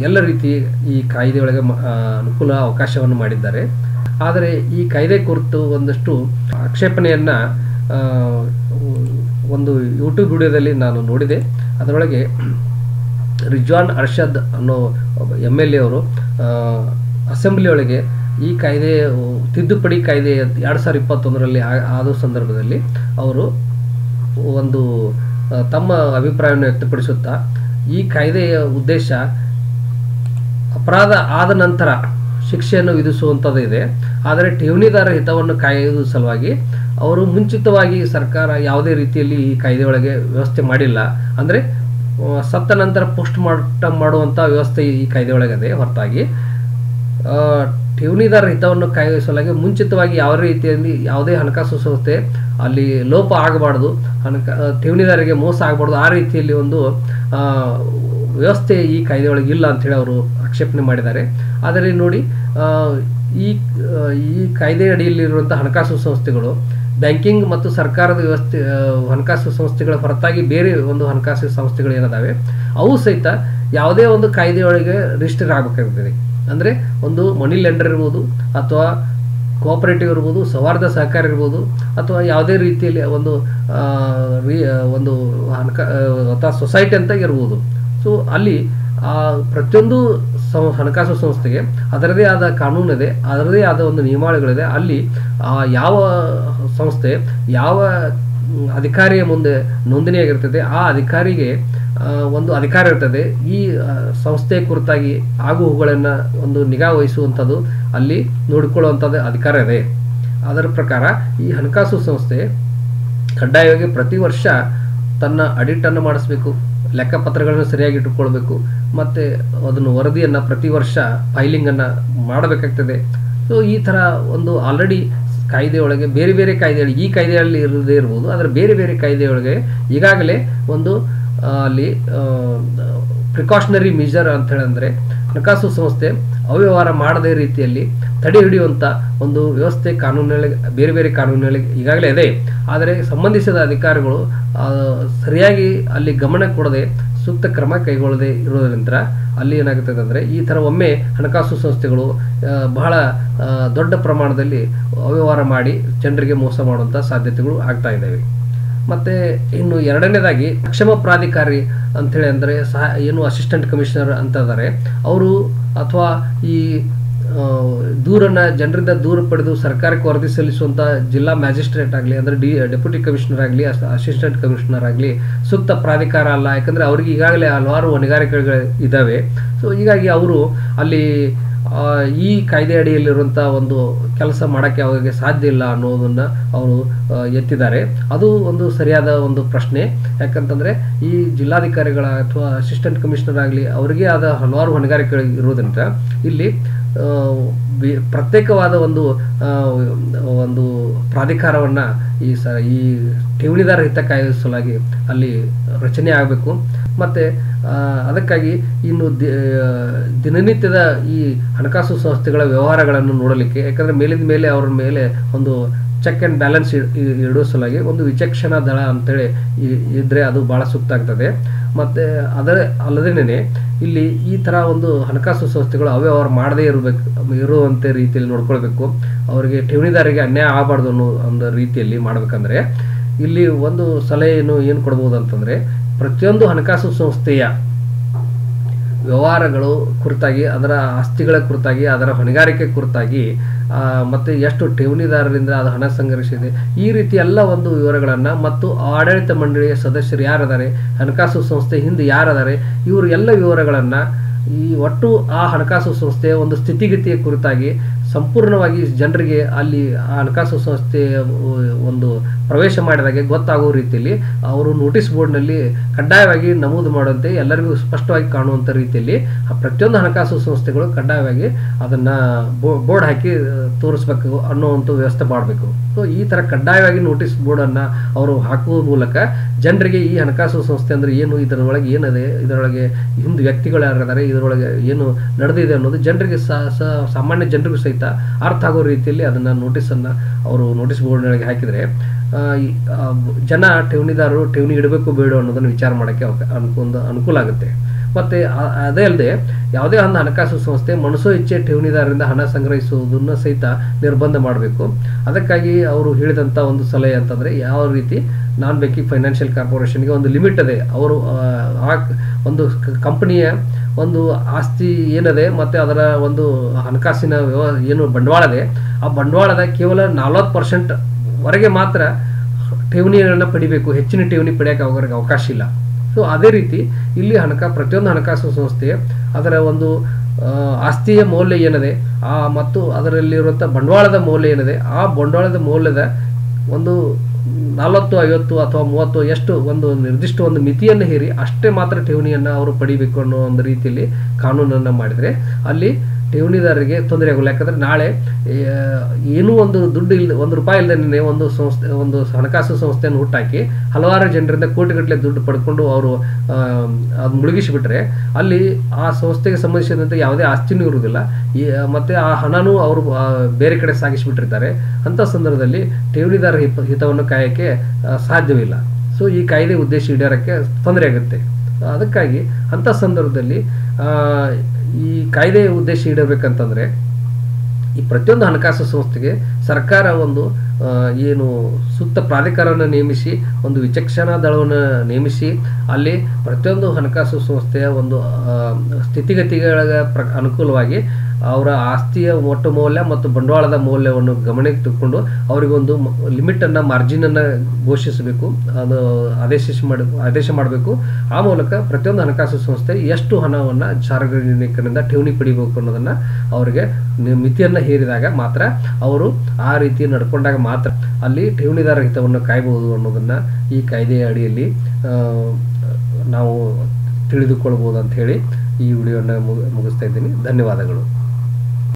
ಎಲ್ಲ ರೀತಿ ಈ ಕಾಯ್ದೆಯೊಳಗೆ ಅನುಕೂಲ ಅವಕಾಶವನ್ನು ಮಾಡಿದ್ದಾರೆ. ಆದರೆ ಈ ಕಾಯ್ದೆ ಕುರಿತು ಒಂದಷ್ಟು ಆಕ್ಷೇಪಣೆಯನ್ನು ಒಂದು ಯೂಟ್ಯೂಬ್ ವಿಡಿಯೋದಲ್ಲಿ ನಾನು ನೋಡಿದೆ. ಅದರೊಳಗೆ ರಿಜ್ವಾನ್ ಅರ್ಷದ್ ಅನ್ನೋ MLA ಅವರು ಅಸೆಂಬ್ಲಿಯೊಳಗೆ ಈ ಕಾಯ್ದೆ ತಿದ್ದುಪಡಿ ಕಾಯ್ದೆ 2021ರಲ್ಲಿ ಆದ ಸಂದರ್ಭದಲ್ಲಿ ಅವರು ಒಂದು ತಮ್ಮ ಅಭಿಪ್ರಾಯವನ್ನು ವ್ಯಕ್ತಪಡಿಸುತ್ತಾ ಈ ಕಾಯ್ದೆಯ ಉದ್ದೇಶ ಅಪರಾಧ ಆದ ನಂತರ ಶಿಕ್ಷೆಯನ್ನು ವಿಧಿಸುವಂಥದ್ದು ಇದೆ. ಆದರೆ ಠೇವಣಿದಾರ ಹಿತವನ್ನು ಕಾಯುವ ಸಲುವಾಗಿ ಅವರು ಮುಂಚಿತವಾಗಿ ಸರ್ಕಾರ ಯಾವುದೇ ರೀತಿಯಲ್ಲಿ ಈ ಕಾಯ್ದೆಯೊಳಗೆ ವ್ಯವಸ್ಥೆ ಮಾಡಿಲ್ಲ. ಅಂದರೆ ಸತ್ತ ನಂತರ ಪೋಸ್ಟ್ ಮಾರ್ಟಮ್ ಮಾಡುವಂಥ ವ್ಯವಸ್ಥೆ ಈ ಕಾಯ್ದೆಯೊಳಗಿದೆ. ಹೊರತಾಗಿ ಠೇವಣಿದಾರ ಹಿತವನ್ನು ಕಾಯುವ ಸಲುವಾಗಿ ಮುಂಚಿತವಾಗಿ ಯಾವ ರೀತಿಯಲ್ಲಿ ಯಾವುದೇ ಹಣಕಾಸು ಸಂಸ್ಥೆ ಅಲ್ಲಿ ಲೋಪ ಆಗಬಾರ್ದು, ಠೇವಣಿದಾರರಿಗೆ ಮೋಸ ಆಗಬಾರ್ದು, ಆ ರೀತಿಯಲ್ಲಿ ಒಂದು ವ್ಯವಸ್ಥೆ ಈ ಕಾಯ್ದೆಯೊಳಗೆ ಇಲ್ಲ ಅಂಥೇಳಿ ಅವರು ಆಕ್ಷೇಪಣೆ ಮಾಡಿದ್ದಾರೆ. ಆದರೆ ನೋಡಿ, ಈ ಕಾಯ್ದೆ ಅಡಿಯಲ್ಲಿರುವಂಥ ಹಣಕಾಸು ಸಂಸ್ಥೆಗಳು ಬ್ಯಾಂಕಿಂಗ್ ಮತ್ತು ಸರ್ಕಾರದ ವ್ಯವಸ್ಥೆ ಹಣಕಾಸು ಸಂಸ್ಥೆಗಳ ಹೊರತಾಗಿ ಬೇರೆ ಒಂದು ಹಣಕಾಸು ಸಂಸ್ಥೆಗಳು ಏನಿದಾವೆ ಅವು ಸಹಿತ ಯಾವುದೇ ಒಂದು ಕಾಯ್ದೆಯೊಳಗೆ ರಿಜಿಸ್ಟರ್ ಆಗಬೇಕಾಗ್ತದೆ. ಅಂದರೆ ಒಂದು ಮನಿ ಲೆಂಡರ್ ಇರ್ಬೋದು ಅಥವಾ ಕೋಆಪರೇಟಿವ್ ಇರ್ಬೋದು, ಸೌಹಾರ್ದ ಸಹಕಾರ ಇರ್ಬೋದು ಅಥವಾ ಯಾವುದೇ ರೀತಿಯಲ್ಲಿ ಒಂದು ಅಥವಾ ಸೊಸೈಟಿ ಅಂತ ಇರ್ಬೋದು. ಸೊ ಅಲ್ಲಿ ಪ್ರತಿಯೊಂದು ಹಣಕಾಸು ಸಂಸ್ಥೆಗೆ ಅದರದೇ ಆದ ಕಾನೂನಿದೆ, ಅದರದೇ ಆದ ಒಂದು ನಿಯಮಾವಳಿಗಳಿದೆ. ಅಲ್ಲಿ ಯಾವ ಸಂಸ್ಥೆ ಯಾವ ಅಧಿಕಾರಿಯ ಮುಂದೆ ನೋಂದಣಿಯಾಗಿರ್ತದೆ ಆ ಅಧಿಕಾರಿಗೆ ಒಂದು ಅಧಿಕಾರ ಇರ್ತದೆ. ಈ ಸಂಸ್ಥೆಯ ಕುರಿತಾಗಿ ಆಗುಹೋಗುಗಳನ್ನು ಒಂದು ನಿಗಾ ವಹಿಸುವಂಥದ್ದು ಅಲ್ಲಿ ನೋಡಿಕೊಳ್ಳುವಂಥದ್ದು ಅಧಿಕಾರ ಇದೆ. ಅದರ ಪ್ರಕಾರ ಈ ಹಣಕಾಸು ಸಂಸ್ಥೆ ಕಡ್ಡಾಯವಾಗಿ ಪ್ರತಿ ವರ್ಷ ತನ್ನ ಆಡಿಟನ್ನು ಮಾಡಿಸ್ಬೇಕು, ಲೆಕ್ಕಪತ್ರಗಳನ್ನು ಸರಿಯಾಗಿ ಇಟ್ಟುಕೊಳ್ಬೇಕು ಮತ್ತು ಅದನ್ನು ವರದಿಯನ್ನು ಪ್ರತಿ ವರ್ಷ ಫೈಲಿಂಗನ್ನು ಮಾಡಬೇಕಾಗ್ತದೆ. ಸೊ ಈ ಥರ ಒಂದು ಆಲ್ರೆಡಿ ಕಾಯ್ದೆಯೊಳಗೆ ಬೇರೆ ಬೇರೆ ಕಾಯ್ದೆಗಳು ಈ ಕಾಯ್ದೆಯಲ್ಲಿ ಇರದೇ ಇರ್ಬೋದು, ಆದರೆ ಬೇರೆ ಬೇರೆ ಕಾಯ್ದೆಯೊಳಗೆ ಈಗಾಗಲೇ ಒಂದು ಅಲ್ಲಿ ಪ್ರಿಕಾಷನರಿ ಮೆಜರ್ ಅಂತ ಹೇಳಂದ್ರೆ ಹಣಕಾಸು ಸಂಸ್ಥೆ ಅವ್ಯವಹಾರ ಮಾಡದೇ ರೀತಿಯಲ್ಲಿ ತಡೆ ಹಿಡಿಯುವಂಥ ಒಂದು ವ್ಯವಸ್ಥೆ ಕಾನೂನಿನಲ್ಲಿ ಬೇರೆ ಬೇರೆ ಕಾನೂನಿನಲ್ಲಿ ಈಗಾಗಲೇ ಇದೆ. ಆದರೆ ಸಂಬಂಧಿಸಿದ ಅಧಿಕಾರಿಗಳು ಸರಿಯಾಗಿ ಅಲ್ಲಿ ಗಮನ ಕೊಡದೆ ಸೂಕ್ತ ಕ್ರಮ ಕೈಗೊಳ್ಳದೆ ಇರೋದ್ರಿಂದ ಅಲ್ಲಿ ಏನಾಗುತ್ತದೆ ಅಂದರೆ ಈ ಥರ ಒಮ್ಮೆ ಹಣಕಾಸು ಸಂಸ್ಥೆಗಳು ಬಹಳ ದೊಡ್ಡ ಪ್ರಮಾಣದಲ್ಲಿ ಅವ್ಯವಹಾರ ಮಾಡಿ ಜನರಿಗೆ ಮೋಸ ಮಾಡುವಂಥ ಸಾಧ್ಯತೆಗಳು ಆಗ್ತಾ ಇದ್ದಾವೆ. ಮತ್ತು ಇನ್ನು ಎರಡನೇದಾಗಿ ಅಕ್ಷಮ ಪ್ರಾಧಿಕಾರಿ ಅಂಥೇಳಿ ಅಂದರೆ ಏನು ಅಸಿಸ್ಟೆಂಟ್ ಕಮಿಷನರ್ ಅಂತ ಇದ್ದಾರೆ ಅವರು ಅಥವಾ ಈ ದೂರನ್ನು ಜನರಿಂದ ದೂರ ಪಡೆದು ಸರ್ಕಾರಕ್ಕೆ ವರದಿ ಸಲ್ಲಿಸುವಂಥ ಜಿಲ್ಲಾ ಮ್ಯಾಜಿಸ್ಟ್ರೇಟ್ ಆಗಲಿ ಅಂದರೆ ಡೆಪ್ಯೂಟಿ ಕಮಿಷನರ್ ಆಗಲಿ ಅಸಿಸ್ಟೆಂಟ್ ಕಮಿಷನರ್ ಆಗಲಿ ಸೂಕ್ತ ಪ್ರಾಧಿಕಾರ ಅಲ್ಲ. ಯಾಕಂದರೆ ಅವ್ರಿಗೆ ಈಗಾಗಲೇ ಹಲವಾರು ಹೊಣೆಗಾರಿಕೆಗಳು ಇದ್ದಾವೆ. ಸೊ ಹೀಗಾಗಿ ಅವರು ಅಲ್ಲಿ ಈ ಕಾಯ್ದೆ ಅಡಿಯಲ್ಲಿರುವಂಥ ಒಂದು ಕೆಲಸ ಮಾಡೋಕ್ಕೆ ಅವರಿಗೆ ಸಾಧ್ಯ ಇಲ್ಲ ಅನ್ನೋದನ್ನು ಅವರು ಎತ್ತಿದ್ದಾರೆ. ಅದು ಒಂದು ಸರಿಯಾದ ಒಂದು ಪ್ರಶ್ನೆ. ಯಾಕಂತಂದರೆ ಈ ಜಿಲ್ಲಾಧಿಕಾರಿಗಳ ಅಥವಾ ಅಸಿಸ್ಟೆಂಟ್ ಕಮಿಷನರ್ ಆಗಲಿ ಅವರಿಗೆ ಆದ ಹಲವಾರು ಹೊಣೆಗಾರಿಕೆಗಳು ಇರೋದ್ರಿಂದ ಇಲ್ಲಿ ಪ್ರತ್ಯೇಕವಾದ ಒಂದು ಪ್ರಾಧಿಕಾರವನ್ನು ಈ ಠೇವಣಿದಾರ ಹಿತ ಕಾಯುವ ಸಲುವಾಗಿ ಅಲ್ಲಿ ರಚನೆ ಆಗಬೇಕು. ಮತ್ತು ಅದಕ್ಕಾಗಿ ಇನ್ನು ದಿನನಿತ್ಯದ ಈ ಹಣಕಾಸು ಸಂಸ್ಥೆಗಳ ವ್ಯವಹಾರಗಳನ್ನು ನೋಡಲಿಕ್ಕೆ, ಯಾಕಂದರೆ ಮೇಲಿಂದ ಮೇಲೆ ಅವ್ರ ಮೇಲೆ ಒಂದು ಚೆಕ್ ಆ್ಯಂಡ್ ಬ್ಯಾಲೆನ್ಸ್ ಇಡೋ ಸಲುವಾಗಿ ಒಂದು ವಿಚಕ್ಷಣಾ ದಳ ಅಂತೇಳಿ ಇದ್ದರೆ ಅದು ಭಾಳ ಸೂಕ್ತ ಆಗ್ತದೆ. ಮತ್ತು ಅಲ್ಲದೇನೆ ಇಲ್ಲಿ ಈ ಥರ ಒಂದು ಹಣಕಾಸು ಸಂಸ್ಥೆಗಳು ಅವ್ಯವಹಾರ ಮಾಡದೇ ಇರುವಂಥ ರೀತಿಯಲ್ಲಿ ನೋಡ್ಕೊಳ್ಬೇಕು. ಅವರಿಗೆ ಠೇವಣಿದಾರರಿಗೆ ಅನ್ಯಾಯ ಆಗಬಾರ್ದು ಅನ್ನೋ ಒಂದು ರೀತಿಯಲ್ಲಿ ಮಾಡಬೇಕಂದ್ರೆ ಇಲ್ಲಿ ಒಂದು ಸಲಹೆಯನ್ನು ಏನು ಕೊಡ್ಬೋದು ಅಂತಂದರೆ ಪ್ರತಿಯೊಂದು ಹಣಕಾಸು ಸಂಸ್ಥೆಯ ವ್ಯವಹಾರಗಳು ಕುರಿತಾಗಿ, ಅದರ ಆಸ್ತಿಗಳ ಕುರಿತಾಗಿ, ಅದರ ಹೊಣೆಗಾರಿಕೆ ಕುರಿತಾಗಿ ಮತ್ತು ಎಷ್ಟು ಠೇವಣಿದಾರರಿಂದ ಅದು ಹಣ ಸಂಗ್ರಹಿಸಿದೆ ಈ ರೀತಿ ಎಲ್ಲ ಒಂದು ವಿವರಗಳನ್ನು ಮತ್ತು ಆಡಳಿತ ಮಂಡಳಿಯ ಸದಸ್ಯರು ಯಾರಿದ್ದಾರೆ, ಹಣಕಾಸು ಸಂಸ್ಥೆ ಹಿಂದೆ ಯಾರಿದ್ದಾರೆ, ಇವರು ಎಲ್ಲ ವಿವರಗಳನ್ನು ಈ ಒಟ್ಟು ಆ ಹಣಕಾಸು ಸಂಸ್ಥೆಯ ಒಂದು ಸ್ಥಿತಿಗತಿಯ ಕುರಿತಾಗಿ ಸಂಪೂರ್ಣವಾಗಿ ಜನರಿಗೆ ಅಲ್ಲಿ ಆ ಹಣಕಾಸು ಸಂಸ್ಥೆಯ ಒಂದು ಪ್ರವೇಶ ಮಾಡಿದಾಗೆ ಗೊತ್ತಾಗೋ ರೀತಿಯಲ್ಲಿ ಅವರು ನೋಟಿಸ್ ಬೋರ್ಡ್ನಲ್ಲಿ ಕಡ್ಡಾಯವಾಗಿ ನಮೂದು ಮಾಡುವಂತೆ ಎಲ್ಲರಿಗೂ ಸ್ಪಷ್ಟವಾಗಿ ಕಾಣುವಂಥ ರೀತಿಯಲ್ಲಿ ಪ್ರತಿಯೊಂದು ಹಣಕಾಸು ಸಂಸ್ಥೆಗಳು ಕಡ್ಡಾಯವಾಗಿ ಅದನ್ನು ಬೋರ್ಡ್ ಹಾಕಿ ತೋರಿಸ್ಬೇಕು ಅನ್ನೋವಂಥ ವ್ಯವಸ್ಥೆ ಮಾಡಬೇಕು. ಸೊ ಈ ಥರ ಕಡ್ಡಾಯವಾಗಿ ನೋಟಿಸ್ ಬೋರ್ಡನ್ನು ಅವರು ಹಾಕುವ ಮೂಲಕ ಜನರಿಗೆ ಈ ಹಣಕಾಸು ಸಂಸ್ಥೆ ಅಂದರೆ ಏನು, ಇದರೊಳಗೆ ಏನಿದೆ, ಇದರೊಳಗೆ ಹಿಂದೆ ವ್ಯಕ್ತಿಗಳು ಯಾರಿದ್ದಾರೆ, ಇದರೊಳಗೆ ಏನು ನಡೆದಿದೆ ಅನ್ನೋದು ಜನರಿಗೆ ಸಾಮಾನ್ಯ ಜನರಿಗೂ ಸಹಿತ ಅರ್ಥ ಆಗೋ ರೀತಿಯಲ್ಲಿ ಅದನ್ನು ನೋಟಿಸನ್ನು ಅವರು ನೋಟಿಸ್ ಬೋರ್ಡ್ನೊಳಗೆ ಹಾಕಿದರೆ ಜನ ಠೇವಣಿದಾರರು ಠೇವಣಿ ಇಡಬೇಕು ಬೇಡ ಅನ್ನೋದನ್ನು ವಿಚಾರ ಮಾಡೋಕ್ಕೆ ಅನುಕೂಲ ಆಗುತ್ತೆ. ಮತ್ತು ಅದೇ ಅಲ್ಲದೆ ಯಾವುದೇ ಒಂದು ಹಣಕಾಸು ಸಂಸ್ಥೆ ಮನಸೋ ಇಚ್ಛೆ ಠೇವಣಿದಾರರಿಂದ ಹಣ ಸಂಗ್ರಹಿಸುವುದನ್ನು ಸಹಿತ ನಿರ್ಬಂಧ ಮಾಡಬೇಕು. ಅದಕ್ಕಾಗಿ ಅವರು ಹೇಳಿದಂಥ ಒಂದು ಸಲಹೆ ಅಂತಂದರೆ ಯಾವ ರೀತಿ ನಾನ್ ಬ್ಯಾಂಕಿಂಗ್ ಫೈನಾನ್ಷಿಯಲ್ ಕಾರ್ಪೊರೇಷನ್ಗೆ ಒಂದು ಲಿಮಿಟ್ ಇದೆ. ಅವರು ಆ ಒಂದು ಕಂಪನಿಯ ಒಂದು ಆಸ್ತಿ ಏನಿದೆ ಮತ್ತು ಅದರ ಒಂದು ಹಣಕಾಸಿನ ಏನು ಬಂಡವಾಳ ಇದೆ ಆ ಬಂಡವಾಳದ ಕೇವಲ 40% ವರೆಗೆ ಮಾತ್ರ ಠೇವಣಿಗಳನ್ನು ಪಡಿಬೇಕು, ಹೆಚ್ಚಿನ ಠೇವಣಿ ಪಡೆಯೋಕ್ಕೆ ಅವ್ರಿಗೆ ಅವಕಾಶ ಇಲ್ಲ. ಸೊ ಅದೇ ರೀತಿ ಇಲ್ಲಿ ಪ್ರತಿಯೊಂದು ಹಣಕಾಸು ಸಂಸ್ಥೆ ಅದರ ಒಂದು ಆಸ್ತಿಯ ಮೌಲ್ಯ ಏನಿದೆ ಮತ್ತು ಅದರಲ್ಲಿರುವಂಥ ಬಂಡವಾಳದ ಮೌಲ್ಯ ಏನಿದೆ ಆ ಬಂಡವಾಳದ ಮೌಲ್ಯದ ಒಂದು 40, 50 ಅಥವಾ 30 ಎಷ್ಟು ಒಂದು ನಿರ್ದಿಷ್ಟ ಒಂದು ಮಿತಿಯನ್ನು ಹೇರಿ ಅಷ್ಟೇ ಮಾತ್ರ ಠೇವಣಿಯನ್ನು ಅವರು ಪಡಿಬೇಕು ಅನ್ನೋ ಒಂದು ರೀತಿಯಲ್ಲಿ ಕಾನೂನನ್ನು ಮಾಡಿದರೆ ಅಲ್ಲಿ ಠೇವಣಿದಾರರಿಗೆ ತೊಂದರೆ ಆಗೋಲ್ಲ. ಯಾಕಂದರೆ ನಾಳೆ ಏನೂ ಒಂದು ದುಡ್ಡು ₹1 ಇಲ್ಲದೇ ಒಂದು ಹಣಕಾಸು ಸಂಸ್ಥೆಯನ್ನು ಹುಟ್ಟಾಕಿ ಹಲವಾರು ಜನರಿಂದ ಕೋಟಿಗಟ್ಟಲೆ ದುಡ್ಡು ಪಡ್ಕೊಂಡು ಅವರು ಅದು ಮುಳುಗಿಸಿಬಿಟ್ರೆ ಅಲ್ಲಿ ಆ ಸಂಸ್ಥೆಗೆ ಸಂಬಂಧಿಸಿದಂತೆ ಯಾವುದೇ ಆಸ್ತಿನೂ ಇರುವುದಿಲ್ಲ, ಮತ್ತು ಆ ಹಣನೂ ಅವರು ಬೇರೆ ಕಡೆ ಸಾಗಿಸಿಬಿಟ್ಟಿರ್ತಾರೆ. ಅಂಥ ಸಂದರ್ಭದಲ್ಲಿ ಠೇವಣಿದಾರ ಹಿತವನ್ನು ಕಾಯೋಕ್ಕೆ ಸಾಧ್ಯವಿಲ್ಲ. ಸೊ ಈ ಕಾಯ್ದೆ ಉದ್ದೇಶ ಈಡೇರೋಕ್ಕೆ ತೊಂದರೆ ಆಗುತ್ತೆ. ಅದಕ್ಕಾಗಿ ಅಂಥ ಸಂದರ್ಭದಲ್ಲಿ ಈ ಕಾಯ್ದೆಯ ಉದ್ದೇಶ ಈಡೇರಬೇಕಂತಂದರೆ ಈ ಪ್ರತಿಯೊಂದು ಹಣಕಾಸು ಸಂಸ್ಥೆಗೆ ಸರ್ಕಾರ ಒಂದು ಏನು ಸೂಕ್ತ ಪ್ರಾಧಿಕಾರವನ್ನು ನೇಮಿಸಿ ಒಂದು ವಿಚಕ್ಷಣಾ ದಳವನ್ನು ನೇಮಿಸಿ ಅಲ್ಲಿ ಪ್ರತಿಯೊಂದು ಹಣಕಾಸು ಸಂಸ್ಥೆಯ ಒಂದು ಸ್ಥಿತಿಗತಿಗಳ ಅನುಕೂಲವಾಗಿ ಅವರ ಆಸ್ತಿಯ ಒಟ್ಟು ಮೌಲ್ಯ ಮತ್ತು ಬಂಡವಾಳದ ಮೌಲ್ಯವನ್ನು ಗಮನಕ್ಕೆ ತಗೊಂಡು ಅವರಿಗೊಂದು ಲಿಮಿಟನ್ನು ಮಾರ್ಜಿನನ್ನು ಘೋಷಿಸಬೇಕು, ಅದು ಆದೇಶ ಮಾಡಬೇಕು. ಆ ಮೂಲಕ ಪ್ರತಿಯೊಂದು ಹಣಕಾಸು ಸಂಸ್ಥೆ ಎಷ್ಟು ಹಣವನ್ನು ಸಾರ್ವಜನಿಕರಿಂದ ಠೇವಣಿ ಪಡಿಬೇಕು ಅನ್ನೋದನ್ನು ಅವರಿಗೆ ಮಿತಿಯನ್ನು ಹೇರಿದಾಗ ಮಾತ್ರ ಅವರು ಆ ರೀತಿ ನಡ್ಕೊಂಡಾಗ ಮಾತ್ರ ಅಲ್ಲಿ ಠೇವಣಿದಾರ ಹಿತವನ್ನು ಕಾಯಬಹುದು ಅನ್ನೋದನ್ನು ಈ ಕಾಯ್ದೆಯ ಅಡಿಯಲ್ಲಿ ನಾವು ತಿಳಿದುಕೊಳ್ಬೋದು ಅಂತ ಹೇಳಿ ಈ ವಿಡಿಯೋನ ಮುಗಿಸ್ತಾ ಇದ್ದೀನಿ. ಧನ್ಯವಾದಗಳು.